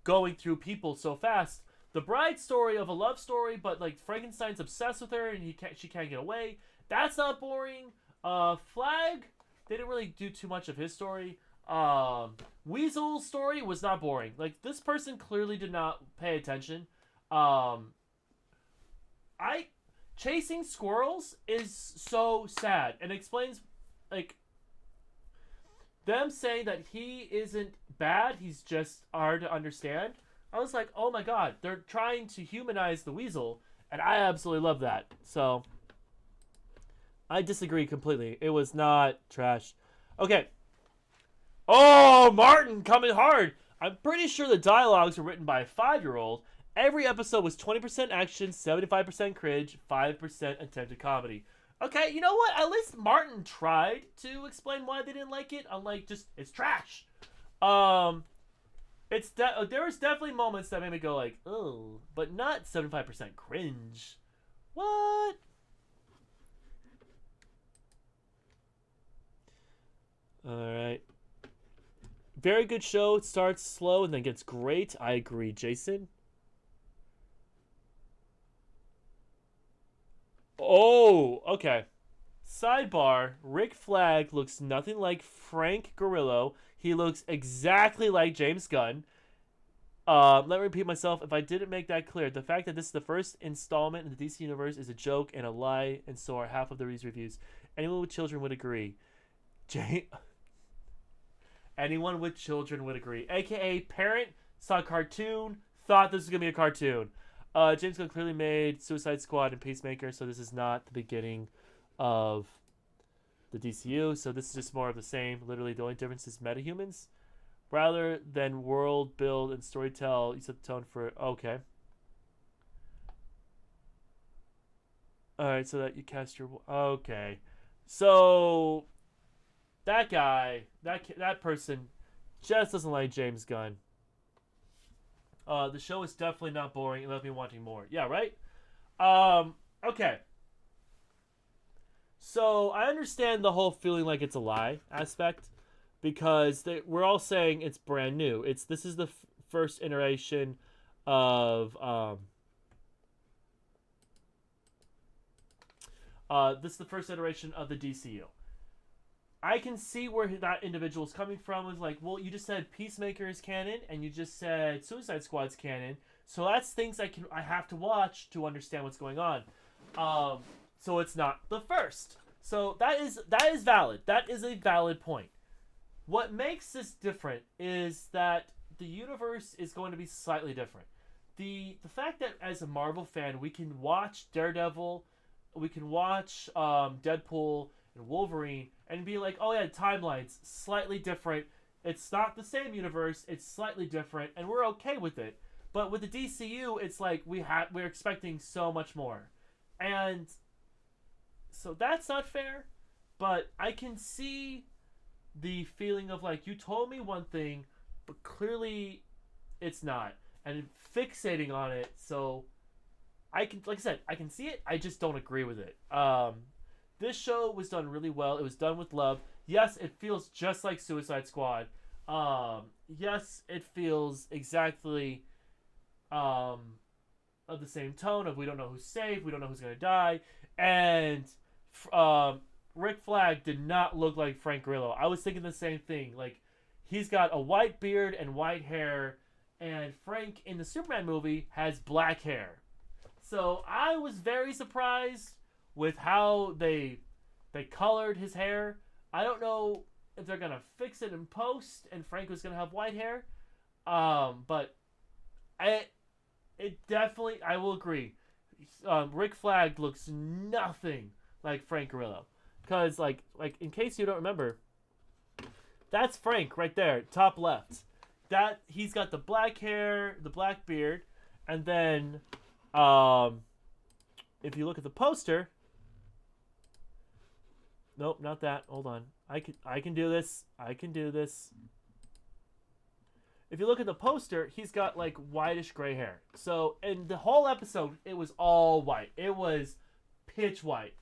going through people so fast. The bride story of a love story, but like Frankenstein's obsessed with her and she can't get away. That's not boring. Flag, they didn't really do too much of his story. Weasel's story was not boring. Like, this person clearly did not pay attention. Chasing squirrels is so sad, and explains like them saying that he isn't bad, he's just hard to understand. I was like, oh my god, they're trying to humanize the weasel, and I absolutely love that. So, I disagree completely. It was not trash. Okay. Oh, Martin coming hard. I'm pretty sure the dialogues were written by a 5-year-old. Every episode was 20% action, 75% cringe, 5% attempted comedy. Okay, you know what? At least Martin tried to explain why they didn't like it. Unlike just, it's trash. There was definitely moments that made me go like, oh, but not 75% cringe. What? Alright. Very good show. It starts slow and then gets great. I agree, Jason. Oh, okay. Sidebar, Rick Flag looks nothing like Frank Grillo. He looks exactly like James Gunn. Let me repeat myself if I didn't make that clear. The fact that this is the first installment in the DC Universe is a joke and a lie, and so are half of these reviews. Anyone with children would agree. Anyone with children would agree. AKA parent, saw a cartoon, thought this was going to be a cartoon. James Gunn clearly made Suicide Squad and Peacemaker, so this is not the beginning of the DCU. So this is just more of the same. Literally, the only difference is metahumans. Rather than world build and storytell, you set the tone for... Okay. Alright, so that you cast your... Okay. So... That guy, that person just doesn't like James Gunn. The show is definitely not boring. It left me wanting more. Yeah, right? Okay. So, I understand the whole feeling like it's a lie aspect. Because we're all saying it's brand new. This is the first iteration of this is the first iteration of the DCU. I can see where that individual is coming from. It's like, well, you just said Peacemaker is canon, and you just said Suicide Squad's canon, so that's things I have to watch to understand what's going on. So it's not the first. So that is valid. That is a valid point. What makes this different is that the universe is going to be slightly different. The fact that as a Marvel fan we can watch Daredevil, we can watch Deadpool and Wolverine and be like, oh yeah, timelines slightly different. It's not the same universe. It's slightly different, and we're okay with it. But with the DCU, it's like we're expecting so much more, and so that's not fair. But I can see the feeling of like, you told me one thing, but clearly it's not, and fixating on it. So I can, like I said, I can see it. I just don't agree with it. This show was done really well. It was done with love. Yes, it feels just like Suicide Squad. Yes, it feels exactly of the same tone of we don't know who's safe, we don't know who's gonna die, and Rick Flag did not look like Frank Grillo. I was thinking the same thing. Like, he's got a white beard and white hair, and Frank in the Superman movie has black hair. So I was very surprised with how they colored his hair. I don't know if they're gonna fix it in post and Frank was gonna have white hair. But it definitely, I will agree. Rick Flag looks nothing like Frank Grillo. Because, like in case you don't remember, that's Frank right there, top left. That he's got the black hair, the black beard, and then if you look at the poster, nope, not that. Hold on, I can do this. I can do this. If you look at the poster, he's got like whitish gray hair. So in the whole episode, it was all white. It was pitch white.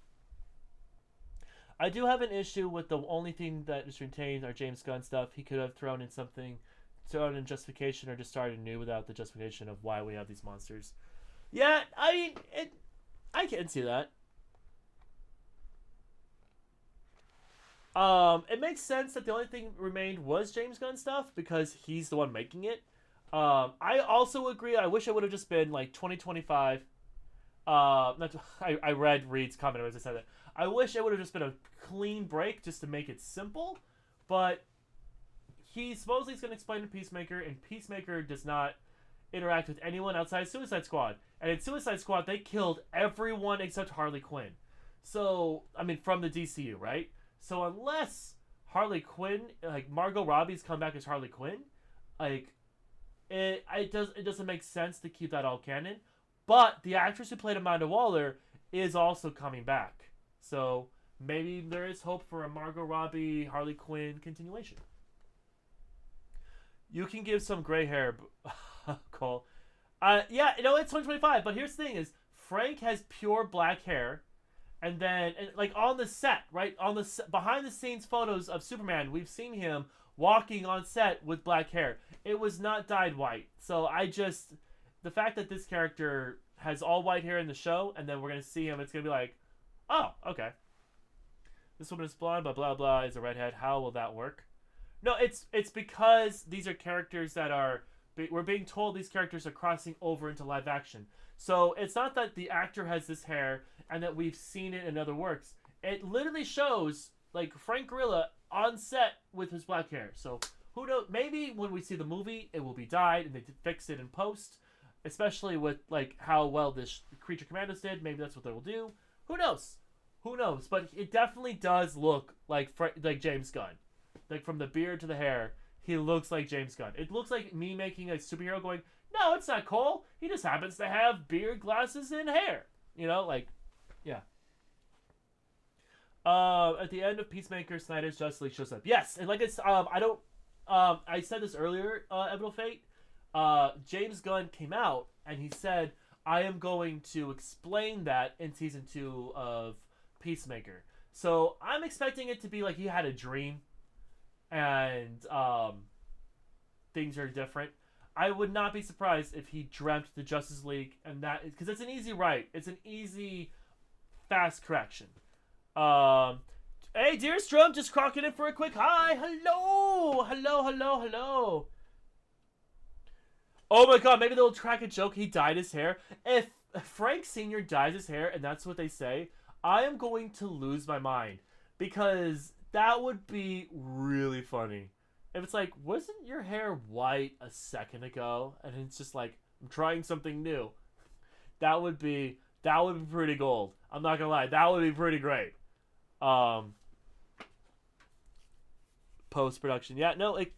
I do have an issue with the only thing that is retained are James Gunn stuff. He could have thrown in justification, or just started anew without the justification of why we have these monsters. Yeah, I mean, I can see that. It makes sense that the only thing remained was James Gunn stuff because he's the one making it. I also agree. I wish it would have just been like 2025. I read Reed's comment as I said that. I wish it would have just been a clean break just to make it simple, but he supposedly is going to explain to Peacemaker, and Peacemaker does not interact with anyone outside Suicide Squad. And in Suicide Squad, they killed everyone except Harley Quinn. So, I mean, from the DCU, right? So unless Harley Quinn, like Margot Robbie's come back as Harley Quinn, like it doesn't make sense to keep that all canon. But the actress who played Amanda Waller is also coming back. So maybe there is hope for a Margot Robbie, Harley Quinn continuation. You can give some gray hair, Cole. Yeah, you know, it's 2025, but here's the thing is, Frank has pure black hair, and then, like, on the set, right? On the behind-the-scenes photos of Superman, we've seen him walking on set with black hair. It was not dyed white. So the fact that this character has all white hair in the show, and then we're going to see him, it's going to be like, oh, okay. This woman is blonde, blah blah blah, is a redhead. How will that work? No, it's because these are characters that are we're being told these characters are crossing over into live action. So it's not that the actor has this hair and that we've seen it in other works. It literally shows like Frank Grillo on set with his black hair. So who knows? Maybe when we see the movie, it will be dyed and they fix it in post. Especially with like how well this Creature Commandos did. Maybe that's what they will do. Who knows? Who knows? But it definitely does look like James Gunn. Like from the beard to the hair, he looks like James Gunn. It looks like me making a superhero going, no, it's not Cole. He just happens to have beard, glasses, and hair. You know, like, yeah. At the end of Peacemaker, Snyder's Justice League shows up. Yes, and like it's I said this earlier, Evidal Fate. James Gunn came out and he said, I am going to explain that in season 2 of Peacemaker. So I'm expecting it to be like he had a dream and things are different. I would not be surprised if he dreamt the Justice League, and that is because it's an easy write. It's an easy, fast correction. Hey, Dearest Drum, just crocking in for a quick hi. Hello, hello, hello, hello. Oh my god, maybe they'll crack a joke. He dyed his hair. If Frank Sr. dyes his hair and that's what they say, I am going to lose my mind because that would be really funny. If it's like, wasn't your hair white a second ago? And it's just like, I'm trying something new. That would be pretty gold. I'm not gonna lie, that would be pretty great. Post production, yeah, no, like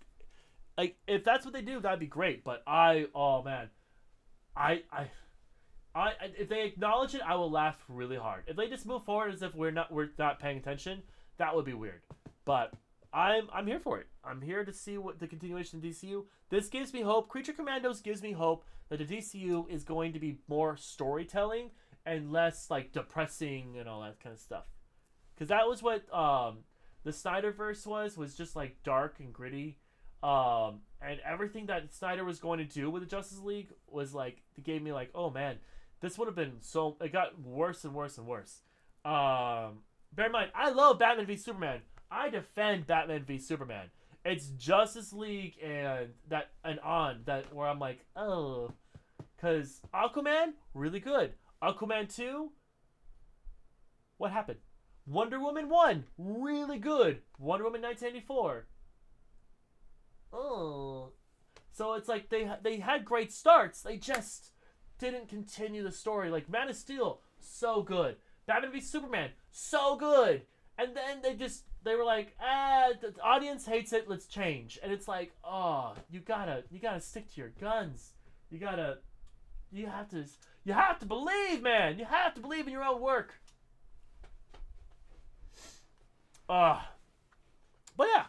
if that's what they do, that'd be great. But oh man, I if they acknowledge it, I will laugh really hard. If they just move forward as if we're not paying attention, that would be weird. But I'm here for it. I'm here to see what the continuation of DCU. This gives me hope. Creature Commandos gives me hope that the DCU is going to be more storytelling and less like depressing and all that kind of stuff. Because that was what the Snyderverse was just like dark and gritty. And everything that Snyder was going to do with the Justice League was like, it gave me like, oh man, this would have been so, it got worse and worse and worse. Bear in mind, I love Batman v Superman. I defend Batman v Superman. It's Justice League and that where I'm like, oh, because Aquaman, really good. Aquaman 2, what happened? Wonder Woman 1, really good. Wonder Woman 1984. Oh, so it's like they had great starts. They just didn't continue the story. Like Man of Steel, so good. Batman v Superman, so good. And then they were like, the audience hates it. Let's change. And it's like, oh, you gotta stick to your guns. You have to believe, man. You have to believe in your own work. But yeah.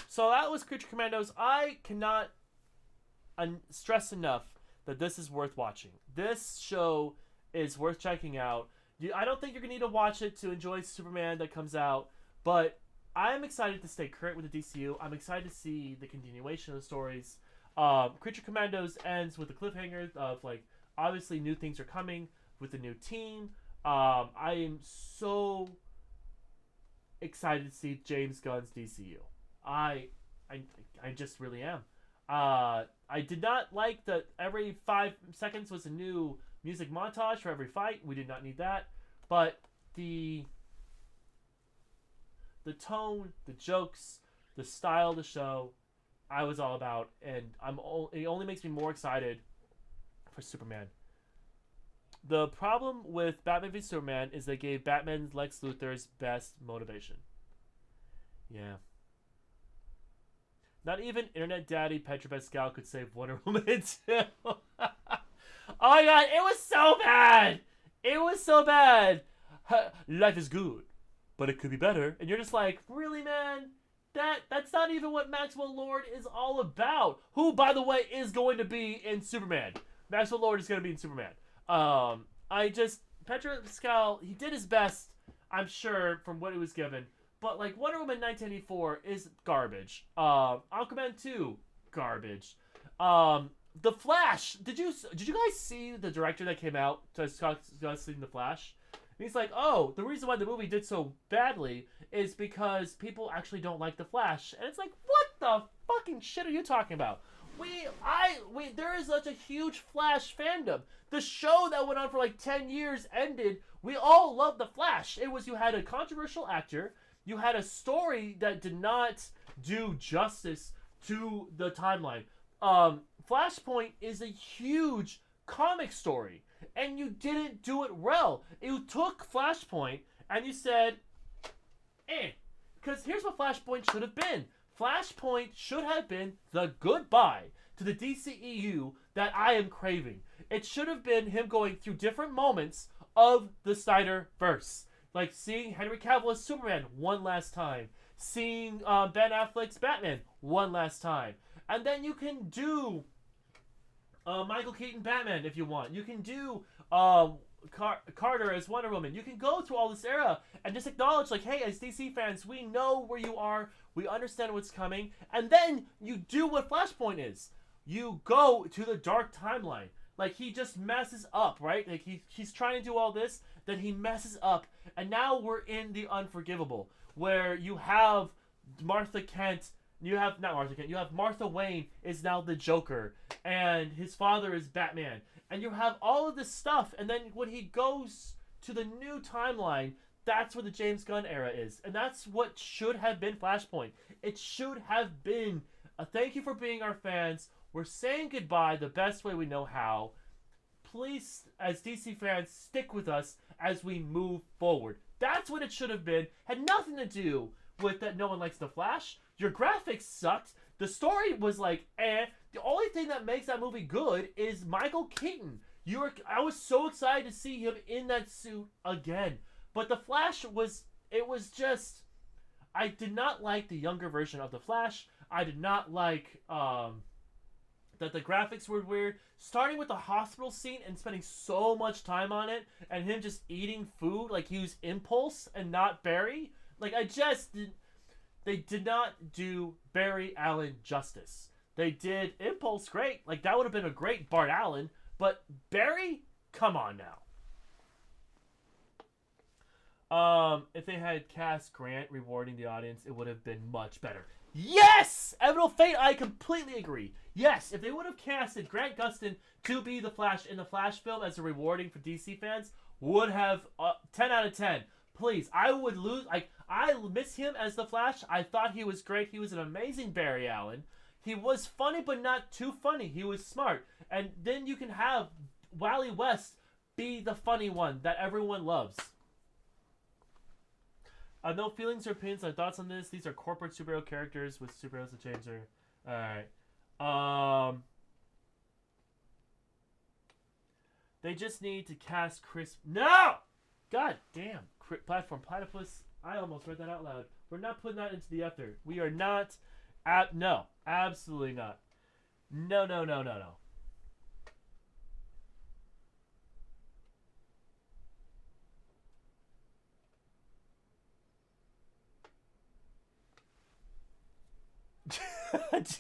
So that was Creature Commandos. I cannot stress enough that this is worth watching. This show is worth checking out. I don't think you're going to need to watch it to enjoy Superman that comes out, but I'm excited to stay current with the DCU. I'm excited to see the continuation of the stories. Creature Commandos ends with a cliffhanger of, like, obviously new things are coming with the new team. I am so excited to see James Gunn's DCU. I just really am. I did not like that every 5 seconds was a new music montage for every fight. We did not need that. But the tone, the jokes, the style of the show, I was all about. And it only makes me more excited for Superman. The problem with Batman v Superman is they gave Batman Lex Luthor's best motivation. Yeah. Not even Internet Daddy Pedro Pascal could save Wonder Woman 2. Oh my god, it was so bad! It was so bad! Life is good, but it could be better. And you're just like, really, man? That's not even what Maxwell Lord is all about. Who, by the way, is going to be in Superman. Maxwell Lord is going to be in Superman. Pedro Pascal, he did his best, I'm sure, from what he was given. But, like, Wonder Woman 1984 is garbage. Aquaman 2, garbage. The Flash. Did you guys see the director that came out discussing The Flash? he's like, oh, the reason why the movie did so badly is because people actually don't like the Flash. And it's like, what the fucking shit are you talking about? There is such a huge Flash fandom. The show that went on for like 10 years ended. We all loved the Flash. It was, you had a controversial actor, you had a story that did not do justice to the timeline. Flashpoint is a huge comic story, and you didn't do it well. You took Flashpoint and you said, because here's what Flashpoint should have been. Flashpoint should have been the goodbye to the DCEU that I am craving. It should have been him going through different moments of the Snyderverse. Like seeing Henry Cavill as Superman one last time. Seeing Ben Affleck's Batman one last time. And then you can do Michael Keaton Batman if you want. You can do Carter as Wonder Woman. You can go through all this era and just acknowledge, like, hey, as DC fans, we know where you are. We understand what's coming. And then you do what Flashpoint is. You go to the dark timeline. Like, he just messes up, right? Like, he's trying to do all this, then he messes up. And now we're in the unforgivable, where you have Martha Kent. You have, not Martha Kent, you have Martha Wayne is now the Joker. And his father is Batman. And you have all of this stuff. And then when he goes to the new timeline, that's where the James Gunn era is. And that's what should have been Flashpoint. It should have been a thank you for being our fans. We're saying goodbye the best way we know how. Please, as DC fans, stick with us as we move forward. That's what it should have been. Had nothing to do with that no one likes The Flash. Your graphics sucked. The story was like, eh. The only thing that makes that movie good is Michael Keaton. I was so excited to see him in that suit again. But The Flash I did not like the younger version of The Flash. I did not like that the graphics were weird. Starting with the hospital scene and spending so much time on it, and him just eating food like he was Impulse and not Barry. Like, they did not do Barry Allen justice. They did Impulse great. Like, that would have been a great Bart Allen. But Barry, come on now. If they had cast Grant rewarding the audience, it would have been much better. Yes! Evidal Fate, I completely agree. Yes, if they would have casted Grant Gustin to be the Flash in the Flash film as a rewarding for DC fans, would have 10 out of 10. Please, I would lose. I miss him as the Flash. I thought he was great. He was an amazing Barry Allen. He was funny, but not too funny. He was smart. And then you can have Wally West be the funny one that everyone loves. No feelings or opinions or thoughts on this. These are corporate superhero characters with superheroes to change their... Alright. They just need to cast Chris... No! God damn. Platform Platypus. I almost read that out loud. We're not putting that into the ether. We are not... no. Absolutely not. No.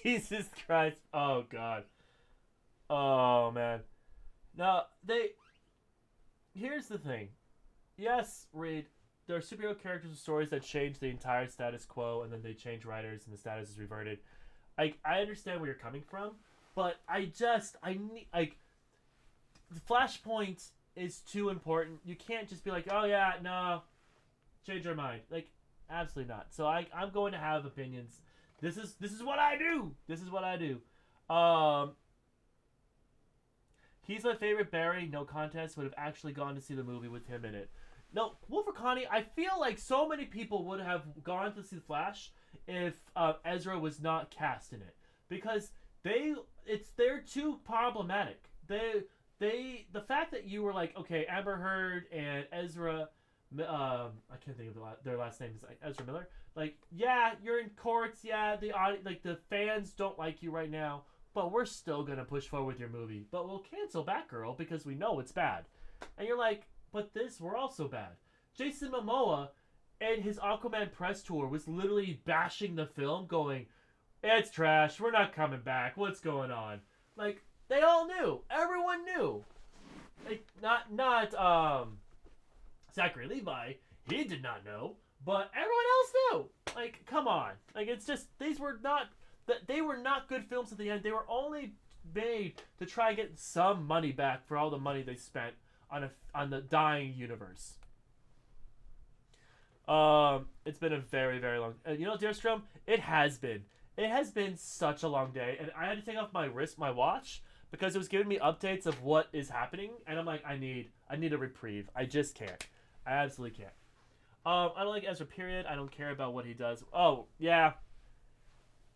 Jesus Christ. Oh, God. Oh, man. Now, here's the thing. Yes, Reed, there are superhero characters and stories that change the entire status quo, and then they change writers, and the status is reverted. I understand where you're coming from, but I need, the Flashpoint is too important. You can't just be like, oh, yeah, no, change our mind. Like, absolutely not. So I'm going to have opinions. This is what I do. This is what I do. He's my favorite Barry. No contest. Would have actually gone to see the movie with him in it. No, Wolfer Connie, I feel like so many people would have gone to see The Flash if Ezra was not cast in it. Because they're too problematic. The fact that you were like, okay, Amber Heard and Ezra... I can't think of their last name is like Ezra Miller. Like, yeah, you're in courts. Yeah, the fans don't like you right now, but we're still gonna push forward with your movie. But we'll cancel Batgirl because we know it's bad. And you're like, but we're also bad. Jason Momoa and his Aquaman press tour was literally bashing the film, going, "It's trash. We're not coming back. What's going on?" Like, they all knew. Everyone knew. Like, not Zachary Levi, he did not know, but everyone else knew. Like, come on. Like, it's just, they were not good films at the end. They were only made to try and get some money back for all the money they spent on the dying universe. It's been a very, very long. You know, Dear Strom, it has been. It has been such a long day, and I had to take off my watch, because it was giving me updates of what is happening, and I'm like, I need a reprieve. I just can't. I absolutely can't. I don't like Ezra. Period. I don't care about what he does. Oh yeah.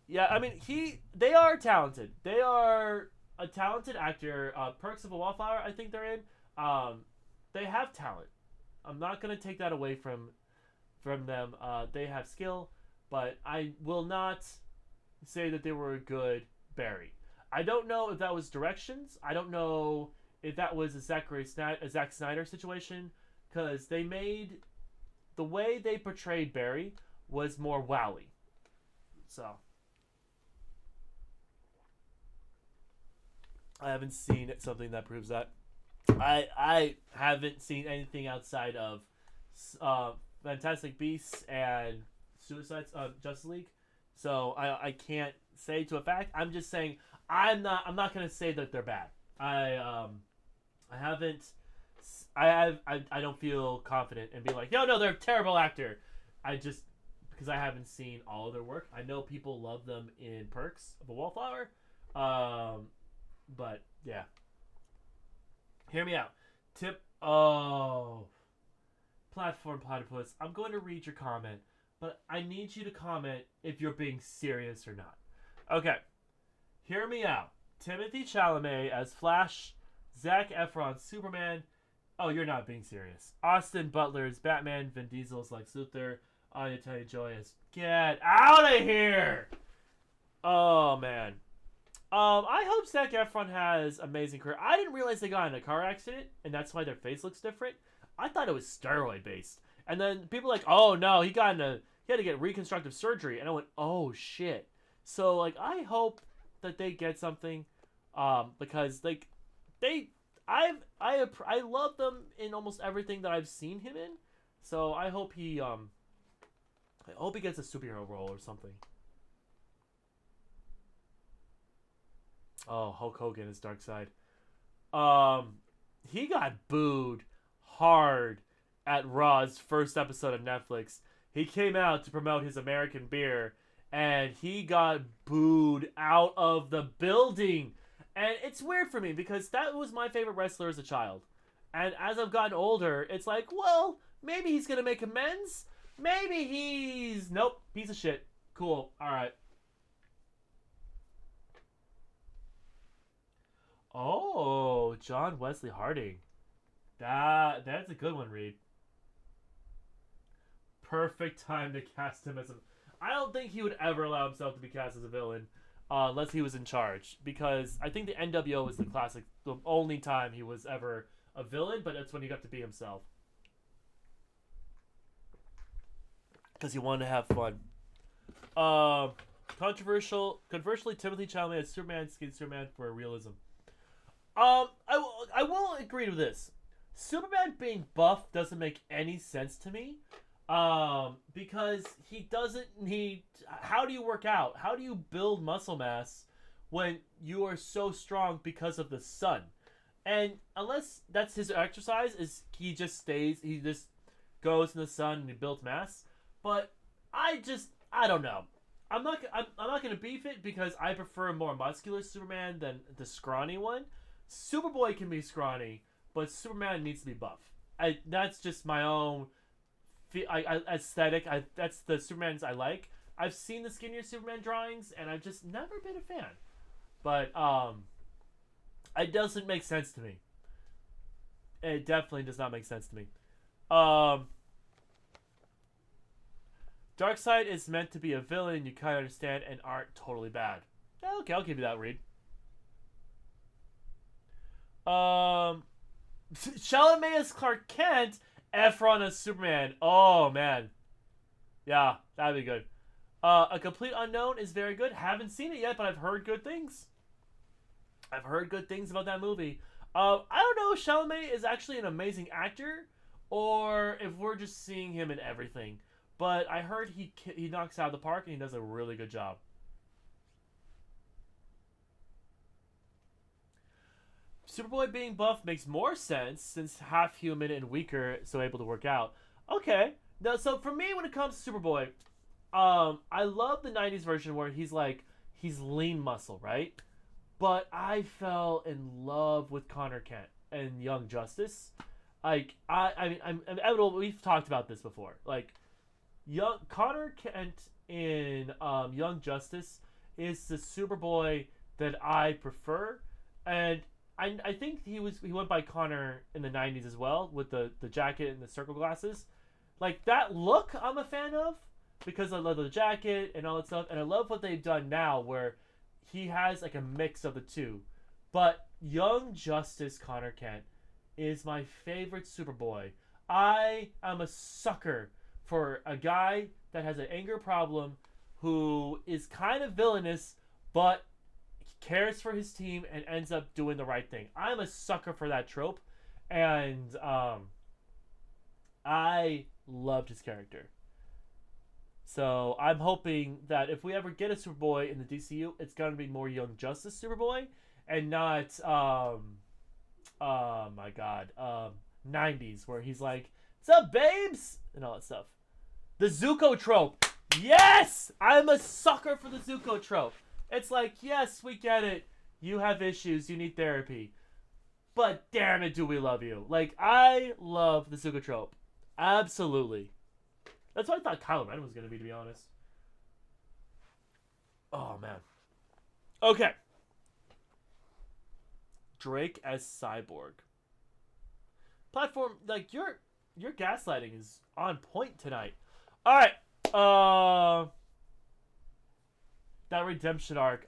Yeah, I mean, they are talented. They are a talented actor. Perks of a Wallflower, I think they're in. They have talent. I'm not gonna take that away from them. They have skill, but I will not say that they were a good Barry. I don't know if that was directions. I don't know if that was a Zack Snyder situation, because the way they portrayed Barry was more wowie. So I haven't seen something that proves that. I haven't seen anything outside of Fantastic Beasts and Justice League, so I can't say to a fact. I'm just saying I'm not gonna say that they're bad. I don't feel confident in being like, no, they're a terrible actor. Because I haven't seen all of their work. I know people love them in Perks of a Wallflower. But yeah. Hear me out. Platform Platypus. I'm going to read your comment, but I need you to comment if you're being serious or not. Okay. Hear me out. Timothy Chalamet as Flash. Zac Efron Superman. Oh, you're not being serious. Austin Butler's Batman. Vin Diesel's Lex Luthor. Anya Taylor-Joy as Get out of here! Oh, man. I hope Zac Efron has amazing career. I didn't realize they got in a car accident, and that's why their face looks different. I thought it was steroid based. And then people were like, oh no, he had to get reconstructive surgery. And I went, oh shit. So like, I hope that they get something, because like, I love them in almost everything that I've seen him in. So I hope he gets a superhero role or something. Oh, Hulk Hogan is Darkseid. He got booed hard at Raw's first episode of Netflix. He came out to promote his American beer, and he got booed out of the building. And it's weird for me, because that was my favorite wrestler as a child. And as I've gotten older, it's like, well, maybe he's going to make amends. Maybe he's... Nope, piece of shit. Cool, alright. Oh, John Wesley Harding. That's a good one, Reed. Perfect time to cast him as a... I don't think he would ever allow himself to be cast as a villain unless he was in charge. Because I think the NWO was the only time he was ever a villain, but that's when he got to be himself. Because he wanted to have fun. Controversially, Timothy Chalamet as Superman, Skin Superman for realism. I will agree with this. Superman being buff doesn't make any sense to me. Because he doesn't need... How do you work out? How do you build muscle mass when you are so strong because of the sun? And unless that's his exercise, is he just goes in the sun and he builds mass. But I don't know. I'm not gonna beef it, because I prefer a more muscular Superman than the scrawny one. Superboy can be scrawny, but Superman needs to be buff. That's just my own aesthetic. That's the Supermans I like. I've seen the skinnier Superman drawings, and I've just never been a fan. But it doesn't make sense to me. It definitely does not make sense to me. Darkseid is meant to be a villain you kind of understand and aren't totally bad. Okay, I'll give you that, Reed. Chalamet as Clark Kent, Efron as Superman. Oh, man. Yeah, that'd be good. A Complete Unknown is very good. Haven't seen it yet, but I've heard good things. I've heard good things about that movie. I don't know if Chalamet is actually an amazing actor, or if we're just seeing him in everything. But I heard he knocks out of the park and he does a really good job. Superboy being buff makes more sense since half human and weaker, so able to work out. Okay. Now, so for me, when it comes to Superboy, I love the 90s version where he's lean muscle, right? But I fell in love with Connor Kent and Young Justice. Like, I mean, I'm inevitable. We've talked about this before. Like, Connor Kent in Young Justice is the Superboy that I prefer, and I think he went by Connor in the 90s as well with the jacket and the circle glasses. Like, that look I'm a fan of because I love the jacket and all that stuff, and I love what they've done now where he has like a mix of the two. But Young Justice Connor Kent is my favorite Superboy. I am a sucker for a guy that has an anger problem who is kind of villainous but cares for his team and ends up doing the right thing. I'm a sucker for that trope, and I loved his character. So I'm hoping that if we ever get a Superboy in the DCU, it's gonna be more Young Justice Superboy and not 90s where he's like, "What's up, babes?" and all that stuff. The Zuko trope. Yes! I'm a sucker for the Zuko trope. It's like, yes, we get it. You have issues. You need therapy. But damn it, do we love you. Like, I love the Zuko trope. Absolutely. That's what I thought Kylo Ren was going to be honest. Oh, man. Okay. Drake as Cyborg. Platform, like, your gaslighting is on point tonight. All right. That redemption arc.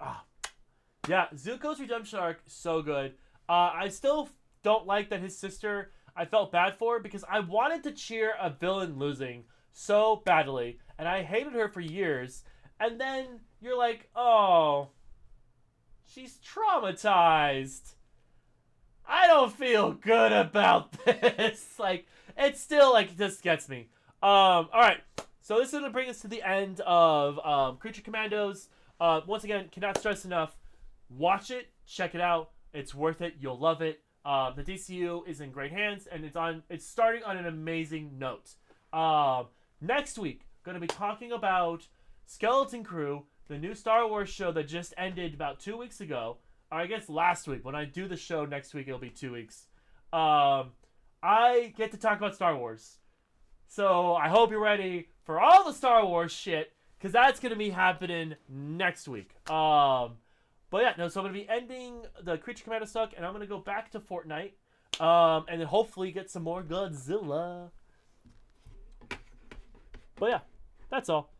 Yeah, Zuko's redemption arc, so good. I still don't like that his sister, I felt bad for because I wanted to cheer a villain losing so badly, and I hated her for years. And then you're like, oh, she's traumatized. I don't feel good about this. Like, it's still, like, it just gets me. All right. So this is going to bring us to the end of Creature Commandos. Once again, cannot stress enough. Watch it. Check it out. It's worth it. You'll love it. The DCU is in great hands, and it's starting on an amazing note. Next week, going to be talking about Skeleton Crew, the new Star Wars show that just ended about 2 weeks ago. Or I guess last week. When I do the show next week, it'll be 2 weeks. I get to talk about Star Wars. So I hope you're ready for all the Star Wars shit, because that's going to be happening next week. But yeah, no, so I'm going to be ending the Creature Commando stuff, and I'm going to go back to Fortnite, and then hopefully get some more Godzilla. But yeah, that's all.